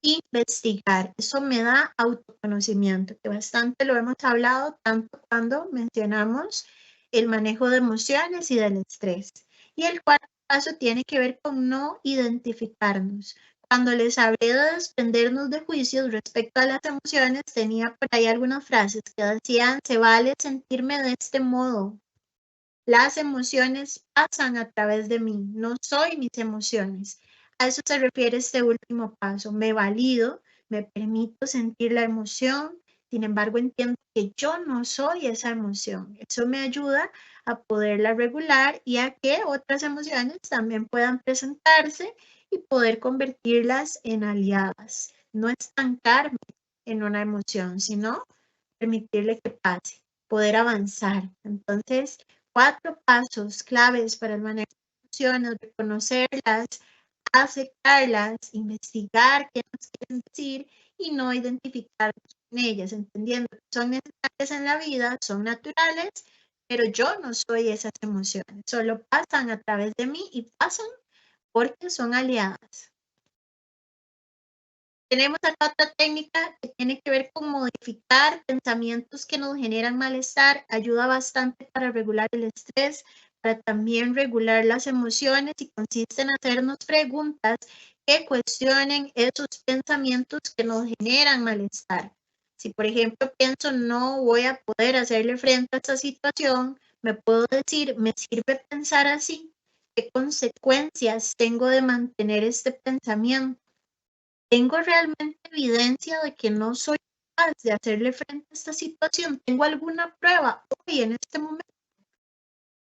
B: Investigar, eso me da autoconocimiento, que bastante lo hemos hablado tanto cuando mencionamos el manejo de emociones y del estrés. Y el cuarto paso tiene que ver con no identificarnos. Cuando les hablé de desprendernos de juicios respecto a las emociones, tenía por ahí algunas frases que decían, se vale sentirme de este modo. Las emociones pasan a través de mí, no soy mis emociones. A eso se refiere este último paso. Me valido, me permito sentir la emoción, sin embargo entiendo que yo no soy esa emoción. Eso me ayuda a poderla regular y a que otras emociones también puedan presentarse y poder convertirlas en aliadas. No estancarme en una emoción, sino permitirle que pase, poder avanzar. Entonces, 4 pasos claves para el manejo de emociones: reconocerlas, aceptarlas, investigar qué nos quieren decir y no identificarnos con ellas, entendiendo que son necesarias en la vida, son naturales, pero yo no soy esas emociones, solo pasan a través de mí y pasan porque son aliadas. Tenemos acá otra técnica que tiene que ver con modificar pensamientos que nos generan malestar. Ayuda bastante para regular el estrés, para también regular las emociones y consiste en hacernos preguntas que cuestionen esos pensamientos que nos generan malestar. Si, por ejemplo, pienso no voy a poder hacerle frente a esta situación, me puedo decir, ¿me sirve pensar así? ¿Qué consecuencias tengo de mantener este pensamiento? ¿Tengo realmente evidencia de que no soy capaz de hacerle frente a esta situación? ¿Tengo alguna prueba hoy en este momento?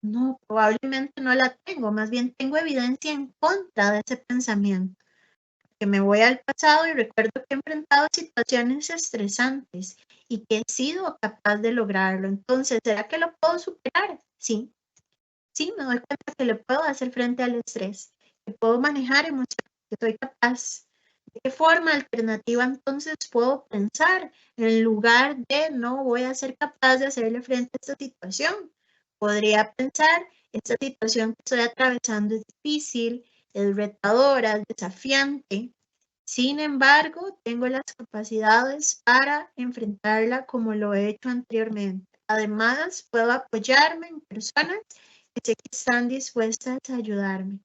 B: No, probablemente no la tengo, más bien tengo evidencia en contra de ese pensamiento. Que me voy al pasado y recuerdo que he enfrentado situaciones estresantes y que he sido capaz de lograrlo. Entonces, ¿será que lo puedo superar? Sí, sí, me doy cuenta que le puedo hacer frente al estrés, que puedo manejar emociones, que soy capaz. ¿De qué forma alternativa entonces puedo pensar en lugar de no voy a ser capaz de hacerle frente a esta situación? Podría pensar, esta situación que estoy atravesando es difícil, es retadora, es desafiante. Sin embargo, tengo las capacidades para enfrentarla como lo he hecho anteriormente. Además, puedo apoyarme en personas que sé que están dispuestas a ayudarme.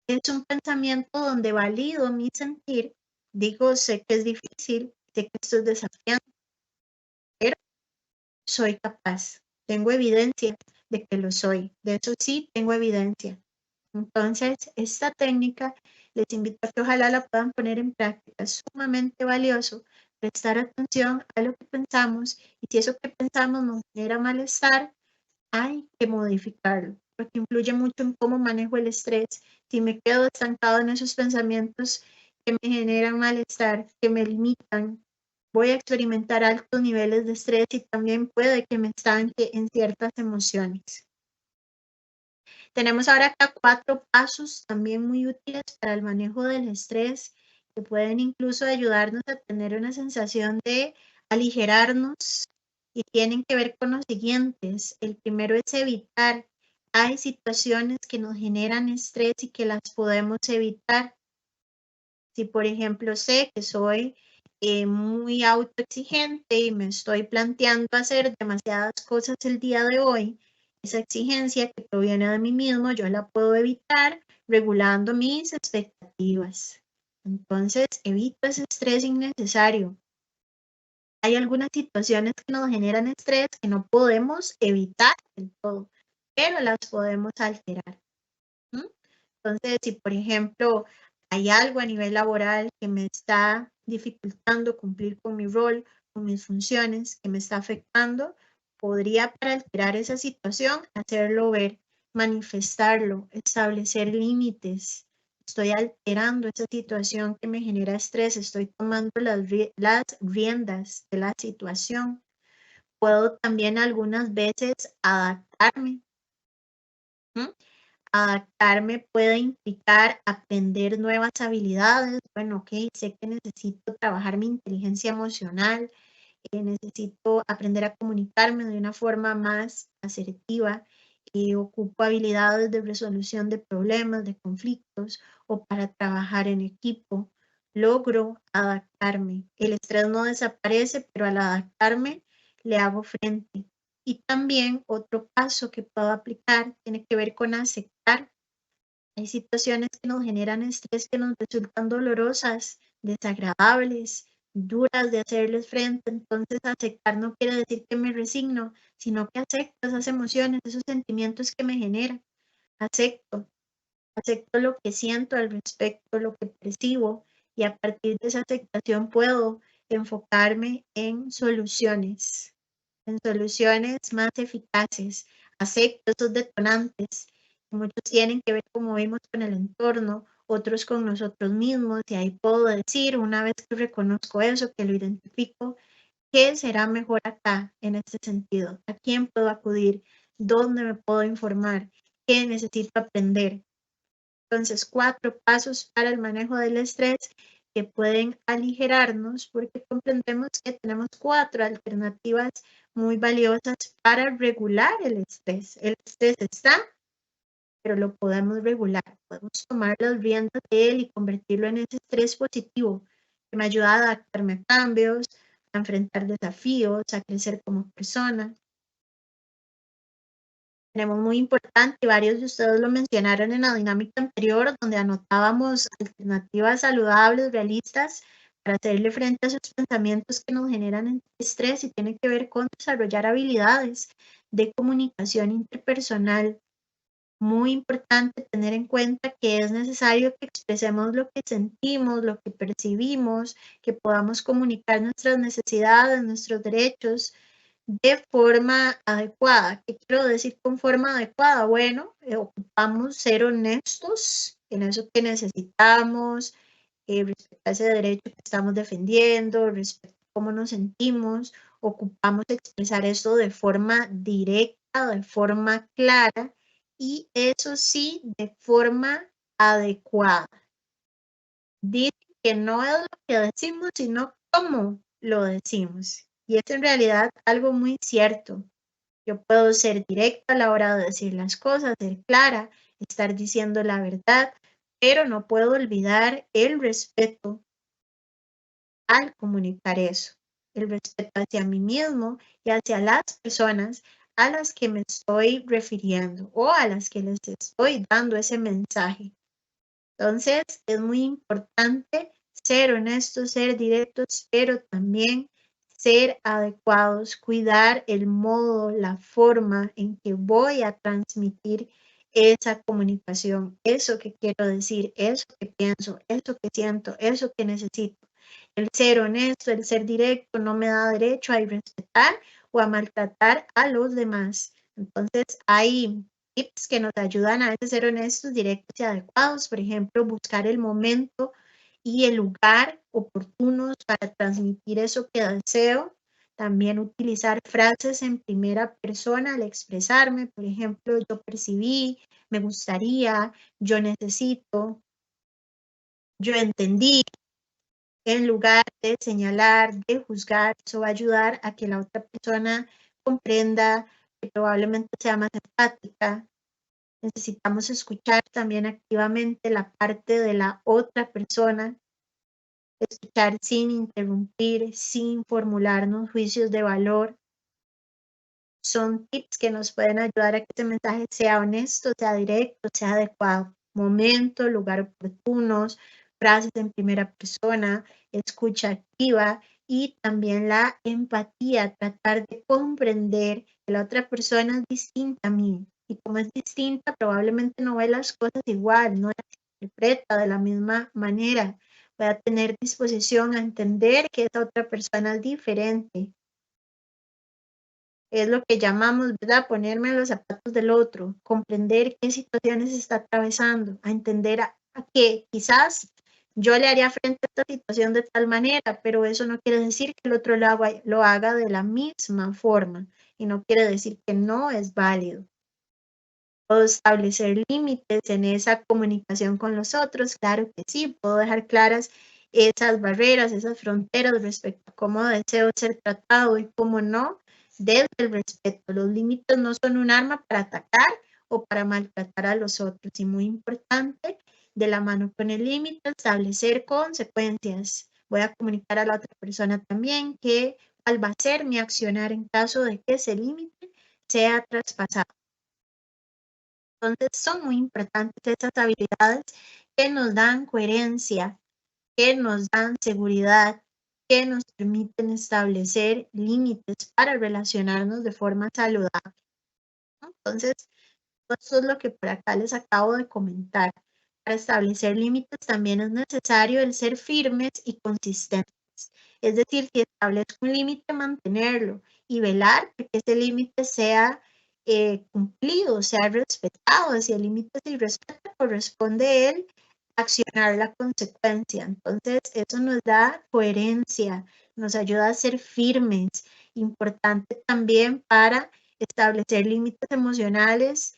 B: Es un pensamiento donde valido mi sentir. Digo, sé que es difícil, sé que esto es desafiante, pero soy capaz. Tengo evidencia de que lo soy. De hecho, sí, tengo evidencia. Entonces, esta técnica les invito a que ojalá la puedan poner en práctica. Es sumamente valioso prestar atención a lo que pensamos y si eso que pensamos nos genera malestar, hay que modificarlo, porque influye mucho en cómo manejo el estrés. Si me quedo estancado en esos pensamientos que me generan malestar, que me limitan, voy a experimentar altos niveles de estrés y también puede que me estanque en ciertas emociones. Tenemos ahora acá 4 pasos también muy útiles para el manejo del estrés, que pueden incluso ayudarnos a tener una sensación de aligerarnos y tienen que ver con los siguientes. El primero es evitar. Hay situaciones que nos generan estrés y que las podemos evitar. Si, por ejemplo, sé que soy muy autoexigente y me estoy planteando hacer demasiadas cosas el día de hoy, esa exigencia que proviene de mí mismo, yo la puedo evitar regulando mis expectativas. Entonces, evito ese estrés innecesario. Hay algunas situaciones que nos generan estrés que no podemos evitar del todo, pero las podemos alterar. Entonces, si por ejemplo hay algo a nivel laboral que me está dificultando cumplir con mi rol, con mis funciones, que me está afectando, podría para alterar esa situación hacerlo ver, manifestarlo, establecer límites. Estoy alterando esa situación que me genera estrés, estoy tomando las riendas de la situación. Puedo también algunas veces adaptarme. Adaptarme puede implicar aprender nuevas habilidades. Bueno, ok, sé que necesito trabajar mi inteligencia emocional, necesito aprender a comunicarme de una forma más asertiva, ocupo habilidades de resolución de problemas, de conflictos o para trabajar en equipo. Logro adaptarme. El estrés no desaparece, pero al adaptarme le hago frente. Y también otro paso que puedo aplicar tiene que ver con aceptar. Hay situaciones que nos generan estrés que nos resultan dolorosas, desagradables, duras de hacerles frente. Entonces, aceptar no quiere decir que me resigno, sino que acepto esas emociones, esos sentimientos que me generan. Acepto lo que siento al respecto, lo que percibo, y a partir de esa aceptación puedo enfocarme en soluciones más eficaces. Acepto esos detonantes. Muchos tienen que ver, como vimos, con el entorno, otros con nosotros mismos, y ahí puedo decir, una vez que reconozco eso, que lo identifico, ¿qué será mejor acá en este sentido? ¿A quién puedo acudir? ¿Dónde me puedo informar? ¿Qué necesito aprender? Entonces, 4 pasos para el manejo del estrés que pueden aligerarnos porque comprendemos que tenemos 4 alternativas muy valiosas para regular el estrés. El estrés está, pero lo podemos regular. Podemos tomar las riendas de él y convertirlo en ese estrés positivo que me ayuda a adaptarme a cambios, a enfrentar desafíos, a crecer como persona. Tenemos muy importante, y varios de ustedes lo mencionaron en la dinámica anterior, donde anotábamos alternativas saludables, realistas, para hacerle frente a esos pensamientos que nos generan estrés y tiene que ver con desarrollar habilidades de comunicación interpersonal. Muy importante tener en cuenta que es necesario que expresemos lo que sentimos, lo que percibimos, que podamos comunicar nuestras necesidades, nuestros derechos, de forma adecuada. ¿Qué quiero decir con forma adecuada? Bueno, ocupamos ser honestos en eso que necesitamos, respecto a ese derecho que estamos defendiendo, respecto a cómo nos sentimos. Ocupamos expresar esto de forma directa, de forma clara y eso sí, de forma adecuada. Dice que no es lo que decimos, sino cómo lo decimos. Y es en realidad algo muy cierto. Yo puedo ser directa a la hora de decir las cosas, ser clara, estar diciendo la verdad, pero no puedo olvidar el respeto al comunicar eso, el respeto hacia mí mismo y hacia las personas a las que me estoy refiriendo o a las que les estoy dando ese mensaje. Entonces, es muy importante ser honestos, ser directos, pero también ser adecuados, cuidar el modo, la forma en que voy a transmitir esa comunicación, eso que quiero decir, eso que pienso, eso que siento, eso que necesito. El ser honesto, el ser directo no me da derecho a irrespetar o a maltratar a los demás. Entonces, hay tips que nos ayudan a veces ser honestos, directos y adecuados. Por ejemplo, buscar el momento y el lugar oportunos para transmitir eso que deseo. También utilizar frases en primera persona al expresarme. Por ejemplo, yo percibí, me gustaría, yo necesito, yo entendí. En lugar de señalar, de juzgar, eso va a ayudar a que la otra persona comprenda, que probablemente sea más empática. Necesitamos escuchar también activamente la parte de la otra persona, escuchar sin interrumpir, sin formularnos juicios de valor. Son tips que nos pueden ayudar a que este mensaje sea honesto, sea directo, sea adecuado. Momento, lugar oportunos, frases en primera persona, escucha activa y también la empatía, tratar de comprender que la otra persona es distinta a mí. Y como es distinta, probablemente no ve las cosas igual, no las interpreta de la misma manera. Voy a tener disposición a entender que esa otra persona es diferente. Es lo que llamamos, ¿verdad? Ponerme en los zapatos del otro, comprender qué situaciones está atravesando, a entender a que quizás yo le haría frente a esta situación de tal manera, pero eso no quiere decir que el otro lo haga de la misma forma y no quiere decir que no es válido. ¿Puedo establecer límites en esa comunicación con los otros? Claro que sí, puedo dejar claras esas barreras, esas fronteras respecto a cómo deseo ser tratado y cómo no, desde el respeto. Los límites no son un arma para atacar o para maltratar a los otros. Y muy importante, de la mano con el límite, establecer consecuencias. Voy a comunicar a la otra persona también cuál va a ser mi accionar en caso de que ese límite sea traspasado. Entonces son muy importantes estas habilidades que nos dan coherencia, que nos dan seguridad, que nos permiten establecer límites para relacionarnos de forma saludable. Entonces, esto es lo que por acá les acabo de comentar. Para establecer límites también es necesario el ser firmes y consistentes. Es decir, si establezco un límite, mantenerlo y velar porque ese límite sea cumplido, sea respetado. Si el límite se respeta, corresponde él accionar la consecuencia. Entonces, eso nos da coherencia, nos ayuda a ser firmes. Importante también para establecer límites emocionales,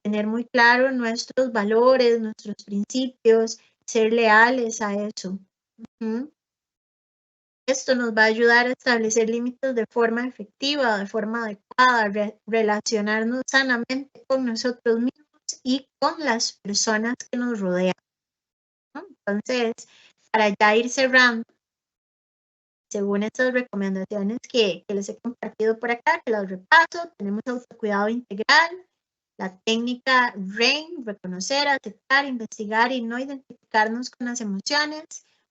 B: tener muy claro nuestros valores, nuestros principios, ser leales a eso. Esto nos va a ayudar a establecer límites de forma efectiva, de forma adecuada, relacionarnos sanamente con nosotros mismos y con las personas que nos rodean, ¿no? Entonces, para ya ir cerrando, según estas recomendaciones que les he compartido por acá, que las repaso, tenemos autocuidado integral, la técnica RAIN, reconocer, aceptar, investigar y no identificarnos con las emociones,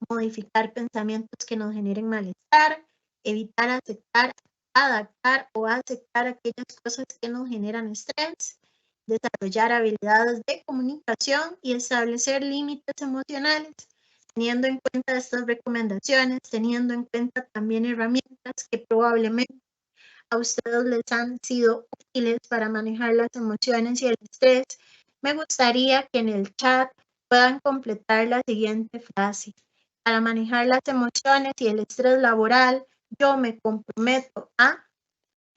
B: modificar pensamientos que nos generen malestar, evitar aceptar, adaptar o aceptar aquellas cosas que nos generan estrés, desarrollar habilidades de comunicación y establecer límites emocionales, teniendo en cuenta estas recomendaciones, teniendo en cuenta también herramientas que probablemente a ustedes les han sido útiles para manejar las emociones y el estrés. Me gustaría que en el chat puedan completar la siguiente frase. Para manejar las emociones y el estrés laboral, yo me comprometo a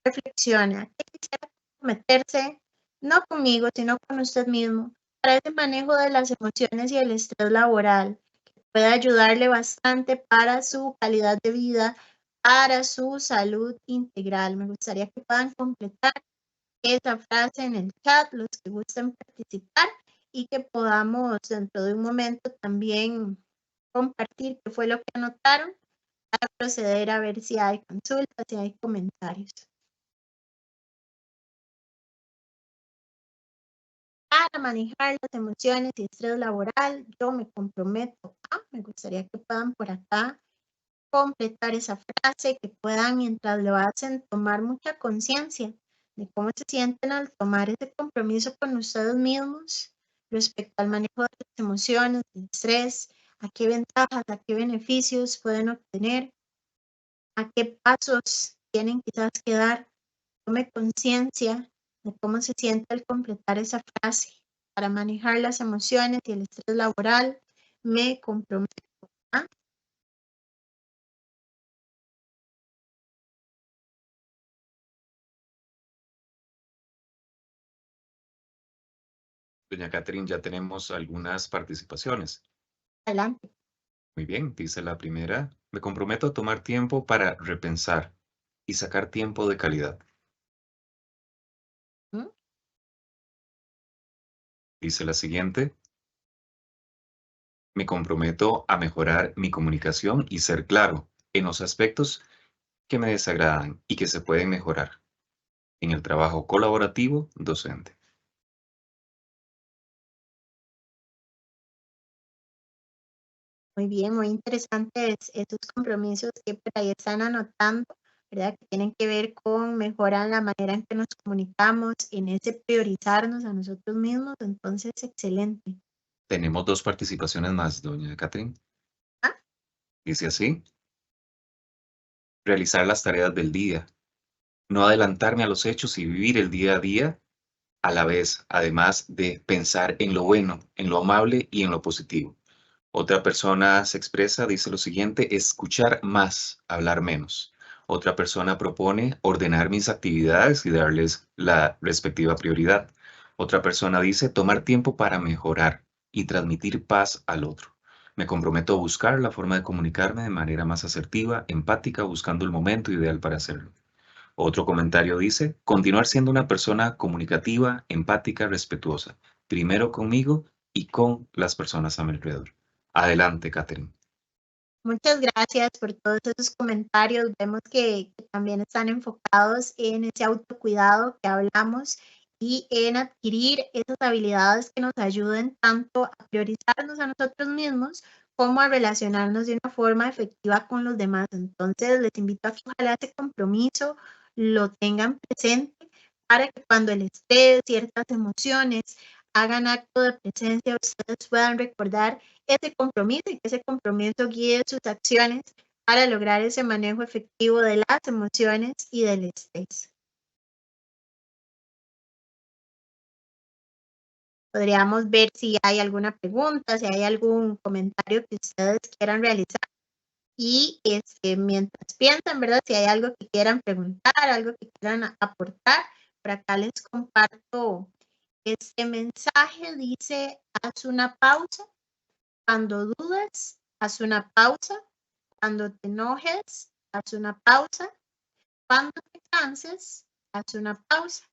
B: reflexionar. ¿Qué quisiera comprometerse? No conmigo, sino con usted mismo, para ese manejo de las emociones y el estrés laboral, que puede ayudarle bastante para su calidad de vida, para su salud integral. Me gustaría que puedan completar esa frase en el chat, los que gusten participar, y que podamos dentro de un momento también compartir qué fue lo que anotaron para proceder a ver si hay consultas, si hay comentarios. Para manejar las emociones y estrés laboral, yo me comprometo me gustaría que puedan por acá completar esa frase, que puedan, mientras lo hacen, tomar mucha conciencia de cómo se sienten al tomar ese compromiso con ustedes mismos respecto al manejo de las emociones, del estrés, a qué ventajas, a qué beneficios pueden obtener, a qué pasos tienen quizás que dar. Tome conciencia de cómo se siente al completar esa frase. Para manejar las emociones y el estrés laboral, me comprometo a...
A: Doña Catherine, ya tenemos algunas participaciones.
B: Adelante.
A: Muy bien, dice la primera, me comprometo a tomar tiempo para repensar y sacar tiempo de calidad.
B: ¿Mm?
A: Dice la siguiente, me comprometo a mejorar mi comunicación y ser claro en los aspectos que me desagradan y que se pueden mejorar en el trabajo colaborativo docente.
B: Muy bien, muy interesantes esos compromisos que por ahí están anotando, ¿verdad? Que tienen que ver con mejorar la manera en que nos comunicamos, en ese priorizarnos a nosotros mismos. Entonces, excelente.
A: Tenemos dos participaciones más, doña Catherine.
B: Ah.
A: Dice así, realizar las tareas del día, no adelantarme a los hechos y vivir el día a día a la vez, además de pensar en lo bueno, en lo amable y en lo positivo. Otra persona se expresa, dice lo siguiente, escuchar más, hablar menos. Otra persona propone ordenar mis actividades y darles la respectiva prioridad. Otra persona dice tomar tiempo para mejorar y transmitir paz al otro. Me comprometo a buscar la forma de comunicarme de manera más asertiva, empática, buscando el momento ideal para hacerlo. Otro comentario dice, continuar siendo una persona comunicativa, empática, respetuosa, primero conmigo y con las personas a mi alrededor. Adelante, Catherine.
B: Muchas gracias por todos esos comentarios. Vemos que también están enfocados en ese autocuidado que hablamos y en adquirir esas habilidades que nos ayuden tanto a priorizarnos a nosotros mismos como a relacionarnos de una forma efectiva con los demás. Entonces, les invito a que ojalá ese compromiso lo tengan presente para que cuando el estrés, ciertas emociones hagan acto de presencia, ustedes puedan recordar ese compromiso y que ese compromiso guíe sus acciones para lograr ese manejo efectivo de las emociones y del estrés. Podríamos ver si hay alguna pregunta, si hay algún comentario que ustedes quieran realizar. Y mientras piensan, ¿verdad? Si hay algo que quieran preguntar, algo que quieran aportar, por acá les comparto este mensaje. Dice, haz una pausa. Cuando dudes, haz una pausa. Cuando te enojes, haz una pausa. Cuando te canses, haz una pausa.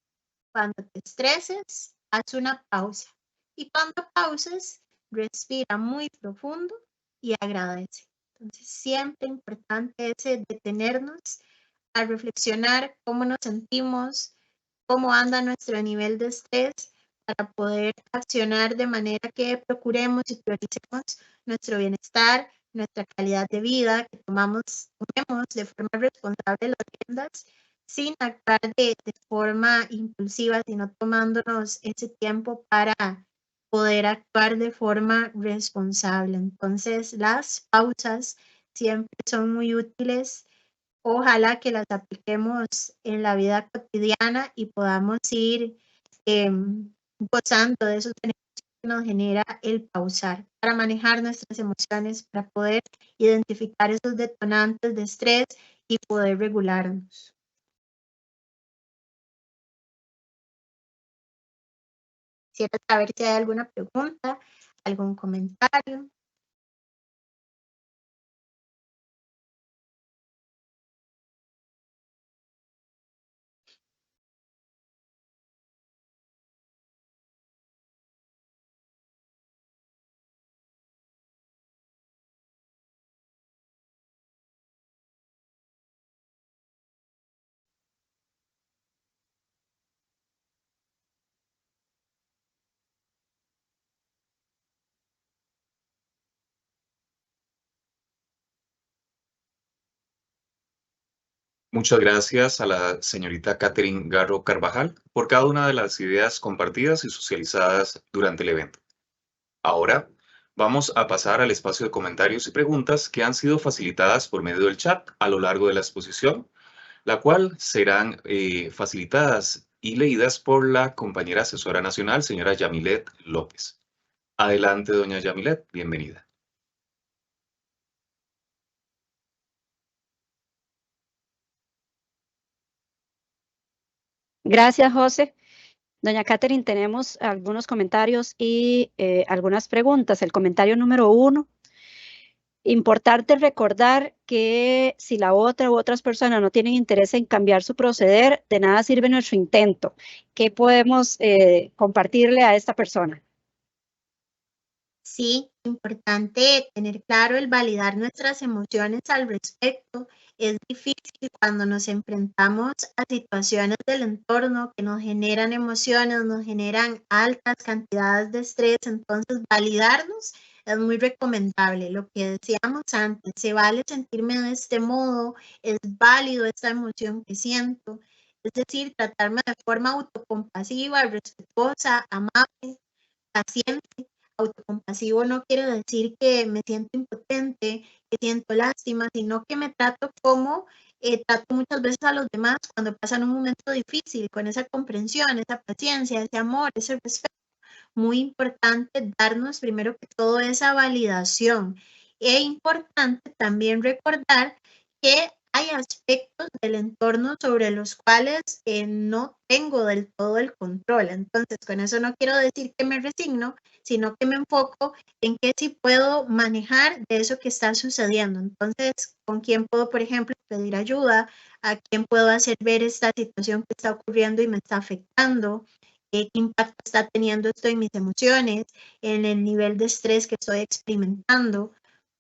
B: Cuando te estreses, haz una pausa. Y cuando pauses, respira muy profundo y agradece. Entonces, siempre importante ese detenernos a reflexionar cómo nos sentimos, cómo anda nuestro nivel de estrés para poder accionar de manera que procuremos y prioricemos nuestro bienestar, nuestra calidad de vida, que tomemos de forma responsable las riendas sin actuar de forma impulsiva, sino tomándonos ese tiempo para poder actuar de forma responsable. Entonces, las pausas siempre son muy útiles. Ojalá que las apliquemos en la vida cotidiana y podamos ir gozando de esos beneficios que nos genera el pausar para manejar nuestras emociones, para poder identificar esos detonantes de estrés y poder regularnos. Quisiera saber si hay alguna pregunta, algún comentario.
A: Muchas gracias a la señorita Catherine Garro Carvajal por cada una de las ideas compartidas y socializadas durante el evento. Ahora vamos a pasar al espacio de comentarios y preguntas que han sido facilitadas por medio del chat a lo largo de la exposición, la cual serán facilitadas y leídas por la compañera asesora nacional, señora Yamilet López. Adelante, doña Yamilet, bienvenida.
D: Gracias, José. Doña Catherine, tenemos algunos comentarios y algunas preguntas. El comentario número 1. Importante recordar que si la otra u otras personas no tienen interés en cambiar su proceder, de nada sirve nuestro intento. ¿Qué podemos compartirle a esta persona?
B: Sí, importante tener claro el validar nuestras emociones al respecto. Es difícil cuando nos enfrentamos a situaciones del entorno que nos generan emociones, nos generan altas cantidades de estrés, entonces validarnos es muy recomendable. Lo que decíamos antes, se vale sentirme de este modo, es válido esta emoción que siento, es decir, tratarme de forma autocompasiva, respetuosa, amable, paciente. Autocompasivo no quiere decir que me siento impotente, que siento lástima, sino que me trato como trato muchas veces a los demás cuando pasan un momento difícil, con esa comprensión, esa paciencia, ese amor, ese respeto. Muy importante darnos primero que todo esa validación. Es importante también recordar que hay aspectos del entorno sobre los cuales no tengo del todo el control. Entonces, con eso no quiero decir que me resigno, sino que me enfoco en qué sí puedo manejar de eso que está sucediendo. Entonces, ¿con quién puedo, por ejemplo, pedir ayuda? ¿A quién puedo hacer ver esta situación que está ocurriendo y me está afectando? ¿Qué impacto está teniendo esto en mis emociones, en el nivel de estrés que estoy experimentando?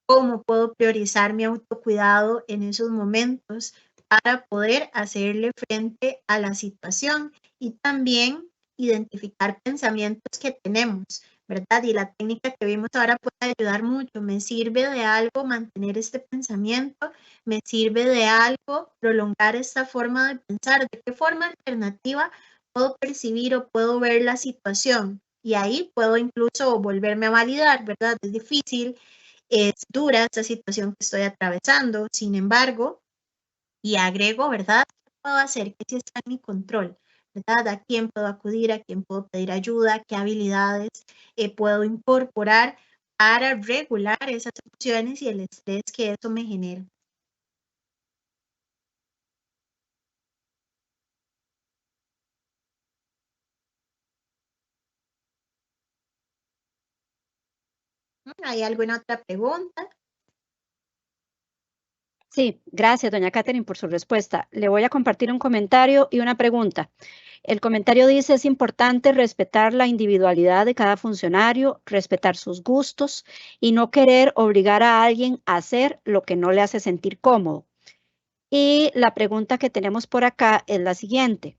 B: ¿Cómo puedo priorizar mi autocuidado en esos momentos para poder hacerle frente a la situación? Y también identificar pensamientos que tenemos, ¿verdad? Y la técnica que vimos ahora puede ayudar mucho. ¿Me sirve de algo mantener este pensamiento? ¿Me sirve de algo prolongar esta forma de pensar? ¿De qué forma alternativa puedo percibir o puedo ver la situación? Y ahí puedo incluso volverme a validar, ¿verdad? Es difícil, es dura esta situación que estoy atravesando, sin embargo, y agrego, ¿verdad? ¿Qué puedo hacer? ¿Qué sí está en mi control? ¿Verdad? ¿A quién puedo acudir? ¿A quién puedo pedir ayuda? ¿Qué habilidades puedo incorporar para regular esas emociones y el estrés que eso me genera? ¿Hay alguna otra pregunta?
D: Sí, gracias, doña Catherine, por su respuesta. Le voy a compartir un comentario y una pregunta. El comentario dice, es importante respetar la individualidad de cada funcionario, respetar sus gustos y no querer obligar a alguien a hacer lo que no le hace sentir cómodo. Y la pregunta que tenemos por acá es la siguiente.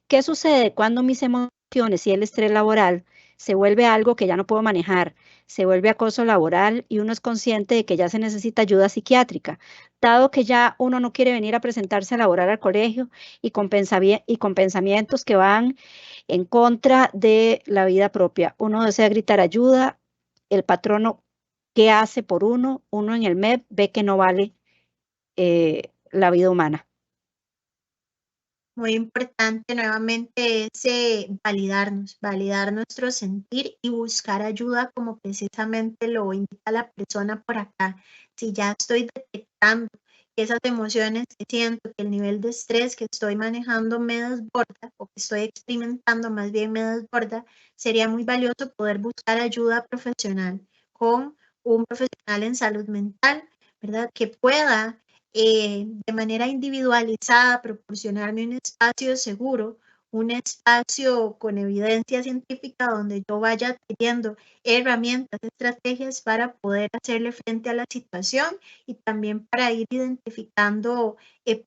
D: ¿Qué sucede cuando mis emociones y el estrés laboral se vuelve algo que ya no puedo manejar? Se vuelve acoso laboral y uno es consciente de que ya se necesita ayuda psiquiátrica, dado que ya uno no quiere venir a presentarse a laborar al colegio y con pensamientos que van en contra de la vida propia. Uno desea gritar ayuda, el patrono, ¿qué hace por uno? Uno en el MEP ve que no vale la vida humana.
B: Muy importante nuevamente es validar nuestro sentir y buscar ayuda como precisamente lo indica la persona por acá. Si ya estoy detectando que esas emociones que siento, que el nivel de estrés que estoy manejando me desborda o que estoy experimentando más bien me desborda, sería muy valioso poder buscar ayuda profesional con un profesional en salud mental, ¿verdad? Que pueda de manera individualizada, proporcionarme un espacio seguro, un espacio con evidencia científica donde yo vaya adquiriendo herramientas, estrategias para poder hacerle frente a la situación y también para ir identificando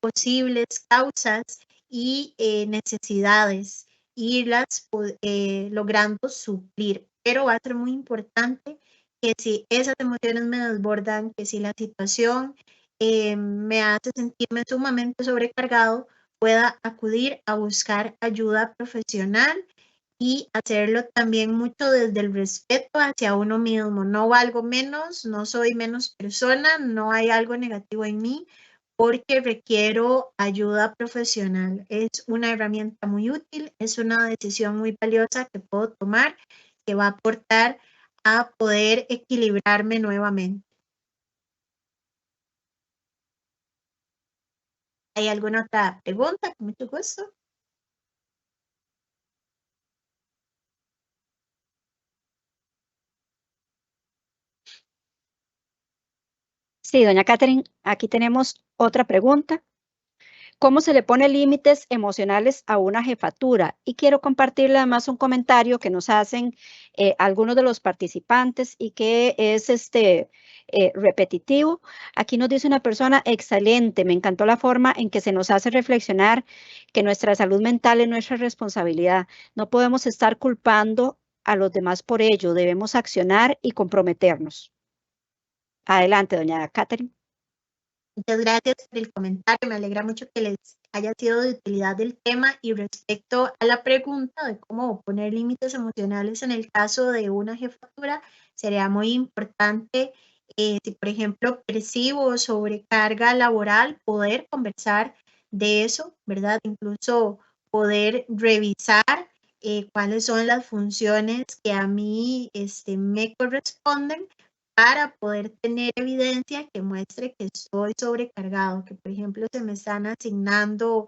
B: posibles causas y necesidades, irlas logrando suplir. Pero va a ser muy importante que si esas emociones me desbordan, que si la situación me hace sentirme sumamente sobrecargado, pueda acudir a buscar ayuda profesional y hacerlo también mucho desde el respeto hacia uno mismo. No valgo menos, no soy menos persona, no hay algo negativo en mí porque requiero ayuda profesional. Es una herramienta muy útil, es una decisión muy valiosa que puedo tomar que va a aportar a poder equilibrarme nuevamente. ¿Hay alguna otra pregunta? Con mucho gusto.
D: Sí, doña Catherine, aquí tenemos otra pregunta. ¿Cómo se le pone límites emocionales a una jefatura? Y quiero compartirle además un comentario que nos hacen algunos de los participantes y que es repetitivo. Aquí nos dice una persona, excelente, me encantó la forma en que se nos hace reflexionar que nuestra salud mental es nuestra responsabilidad. No podemos estar culpando a los demás por ello, debemos accionar y comprometernos. Adelante, doña Catherine.
B: Muchas gracias por el comentario. Me alegra mucho que les haya sido de utilidad el tema. Y respecto a la pregunta de cómo poner límites emocionales en el caso de una jefatura, sería muy importante, si por ejemplo percibo sobrecarga laboral, poder conversar de eso, ¿verdad? Incluso poder revisar cuáles son las funciones que a mí me corresponden para poder tener evidencia que muestre que estoy sobrecargado, que por ejemplo se me están asignando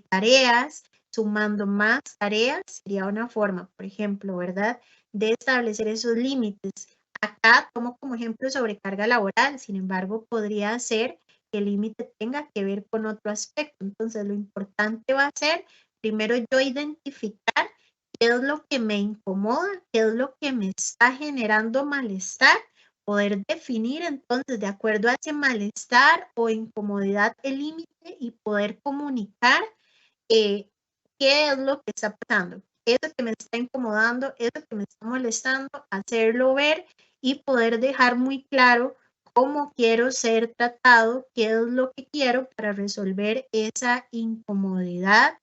B: tareas, sumando más tareas, sería una forma, por ejemplo, ¿verdad?, de establecer esos límites. Acá tomo como ejemplo sobrecarga laboral, sin embargo, podría ser que el límite tenga que ver con otro aspecto. Entonces, lo importante va a ser, primero yo identificar qué es lo que me incomoda, qué es lo que me está generando malestar, poder definir entonces de acuerdo a ese malestar o incomodidad el límite y poder comunicar qué es lo que está pasando, eso que me está incomodando, eso que me está molestando, hacerlo ver y poder dejar muy claro cómo quiero ser tratado, qué es lo que quiero para resolver esa incomodidad,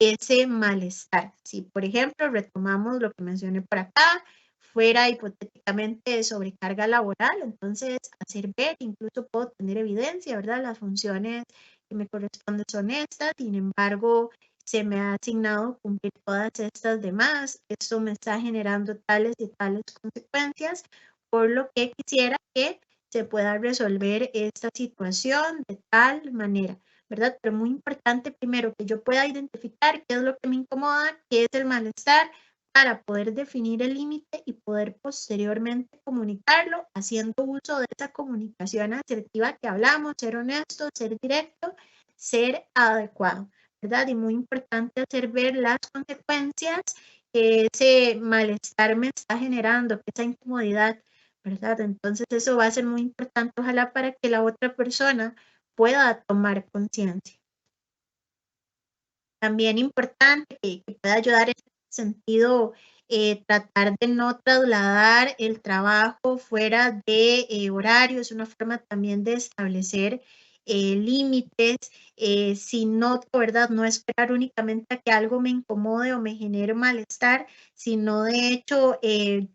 B: ese malestar. Si, por ejemplo, retomamos lo que mencioné por acá, fuera hipotéticamente de sobrecarga laboral, entonces hacer ver, incluso puedo tener evidencia, ¿verdad? Las funciones que me corresponden son estas, sin embargo, se me ha asignado cumplir todas estas demás, esto me está generando tales y tales consecuencias, por lo que quisiera que se pueda resolver esta situación de tal manera, ¿verdad? Pero muy importante primero que yo pueda identificar qué es lo que me incomoda, qué es el malestar, para poder definir el límite y poder posteriormente comunicarlo haciendo uso de esa comunicación asertiva que hablamos, ser honesto, ser directo, ser adecuado, ¿verdad? Y muy importante hacer ver las consecuencias que ese malestar me está generando, que esa incomodidad, ¿verdad? Entonces eso va a ser muy importante, ojalá para que la otra persona pueda tomar conciencia. También importante que pueda ayudar en ese sentido, tratar de no trasladar el trabajo fuera de horario, es una forma también de establecer límites, si noto, ¿verdad? No esperar únicamente a que algo me incomode o me genere malestar, sino de hecho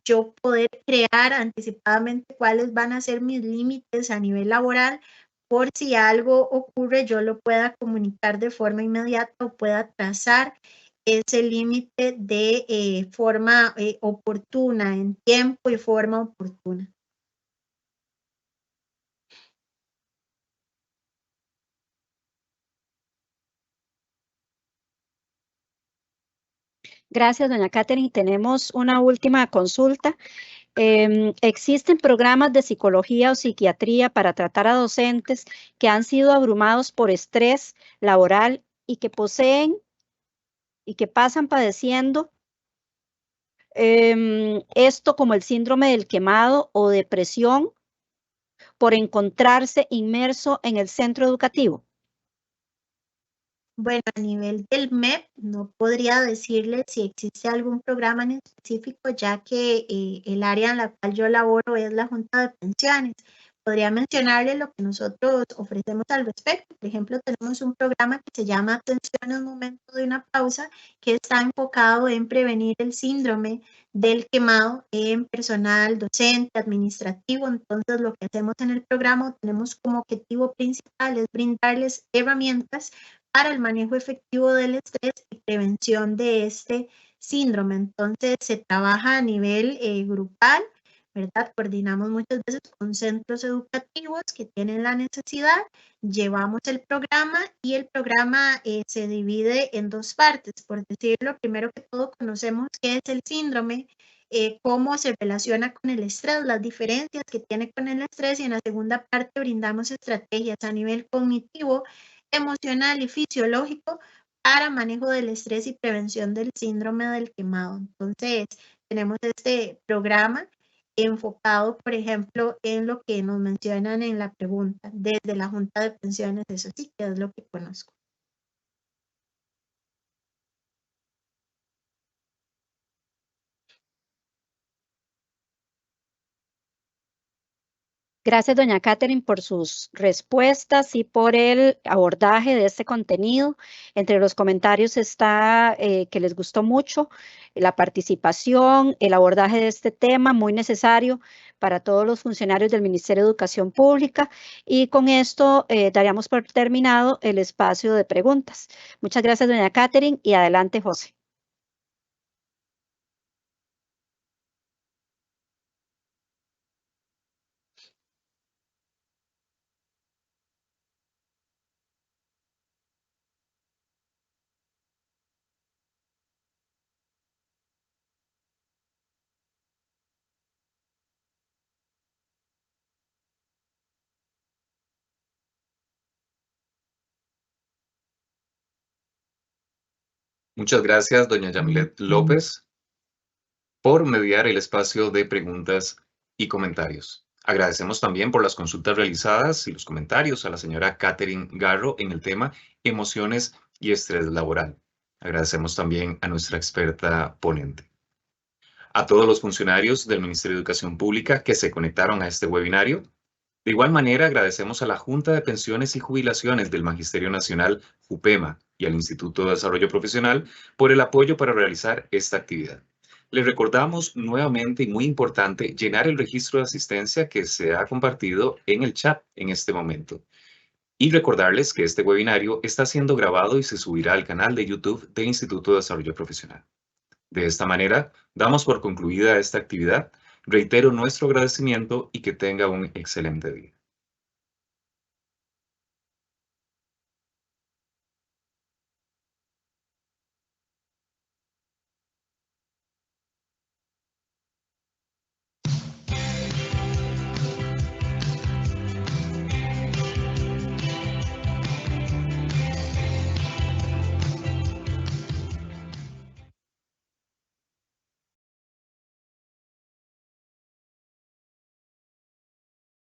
B: yo poder crear anticipadamente cuáles van a ser mis límites a nivel laboral, por si algo ocurre, yo lo pueda comunicar de forma inmediata o pueda trazar ese límite de forma oportuna, en tiempo y forma oportuna.
D: Gracias, doña Catherine. Tenemos una última consulta. ¿Existen programas de psicología o psiquiatría para tratar a docentes que han sido abrumados por estrés laboral y que poseen y que pasan padeciendo esto como el síndrome del quemado o depresión por encontrarse inmerso en el centro educativo?
B: Bueno, a nivel del MEP, no podría decirle si existe algún programa en específico, ya que el área en la cual yo laboro es la Junta de Pensiones. podría mencionarles lo que nosotros ofrecemos al respecto. Por ejemplo, tenemos un programa que se llama Atención en el momento de una pausa, que está enfocado en prevenir el síndrome del quemado en personal docente, administrativo. Entonces, lo que hacemos en el programa, tenemos como objetivo principal es brindarles herramientas para el manejo efectivo del estrés y prevención de este síndrome. Entonces, se trabaja a nivel grupal, ¿verdad? Coordinamos muchas veces con centros educativos que tienen la necesidad, llevamos el programa y el programa se divide en dos partes. Por decirlo, primero que todo conocemos qué es el síndrome, cómo se relaciona con el estrés, las diferencias que tiene con el estrés, y en la segunda parte brindamos estrategias a nivel cognitivo, emocional y fisiológico para manejo del estrés y prevención del síndrome del quemado. Entonces, tenemos este programa enfocado, por ejemplo, en lo que nos mencionan en la pregunta, desde la Junta de Pensiones, eso sí que es lo que conozco.
D: Gracias, doña Catherine, por sus respuestas y por el abordaje de este contenido. Entre los comentarios está que les gustó mucho la participación, el abordaje de este tema, muy necesario para todos los funcionarios del Ministerio de Educación Pública. Y con esto daríamos por terminado el espacio de preguntas. Muchas gracias, doña Catherine, y adelante, José.
A: Muchas gracias, doña Yamilet López, por mediar el espacio de preguntas y comentarios. Agradecemos también por las consultas realizadas y los comentarios a la señora Catherine Garro en el tema emociones y estrés laboral. Agradecemos también a nuestra experta ponente. A todos los funcionarios del Ministerio de Educación Pública que se conectaron a este webinario. De igual manera, agradecemos a la Junta de Pensiones y Jubilaciones del Magisterio Nacional, JUPEMA, y al Instituto de Desarrollo Profesional por el apoyo para realizar esta actividad. Les recordamos nuevamente, y muy importante, llenar el registro de asistencia que se ha compartido en el chat en este momento. Y recordarles que este webinario está siendo grabado y se subirá al canal de YouTube del Instituto de Desarrollo Profesional. De esta manera, damos por concluida esta actividad. Reitero nuestro agradecimiento y que tenga un excelente día.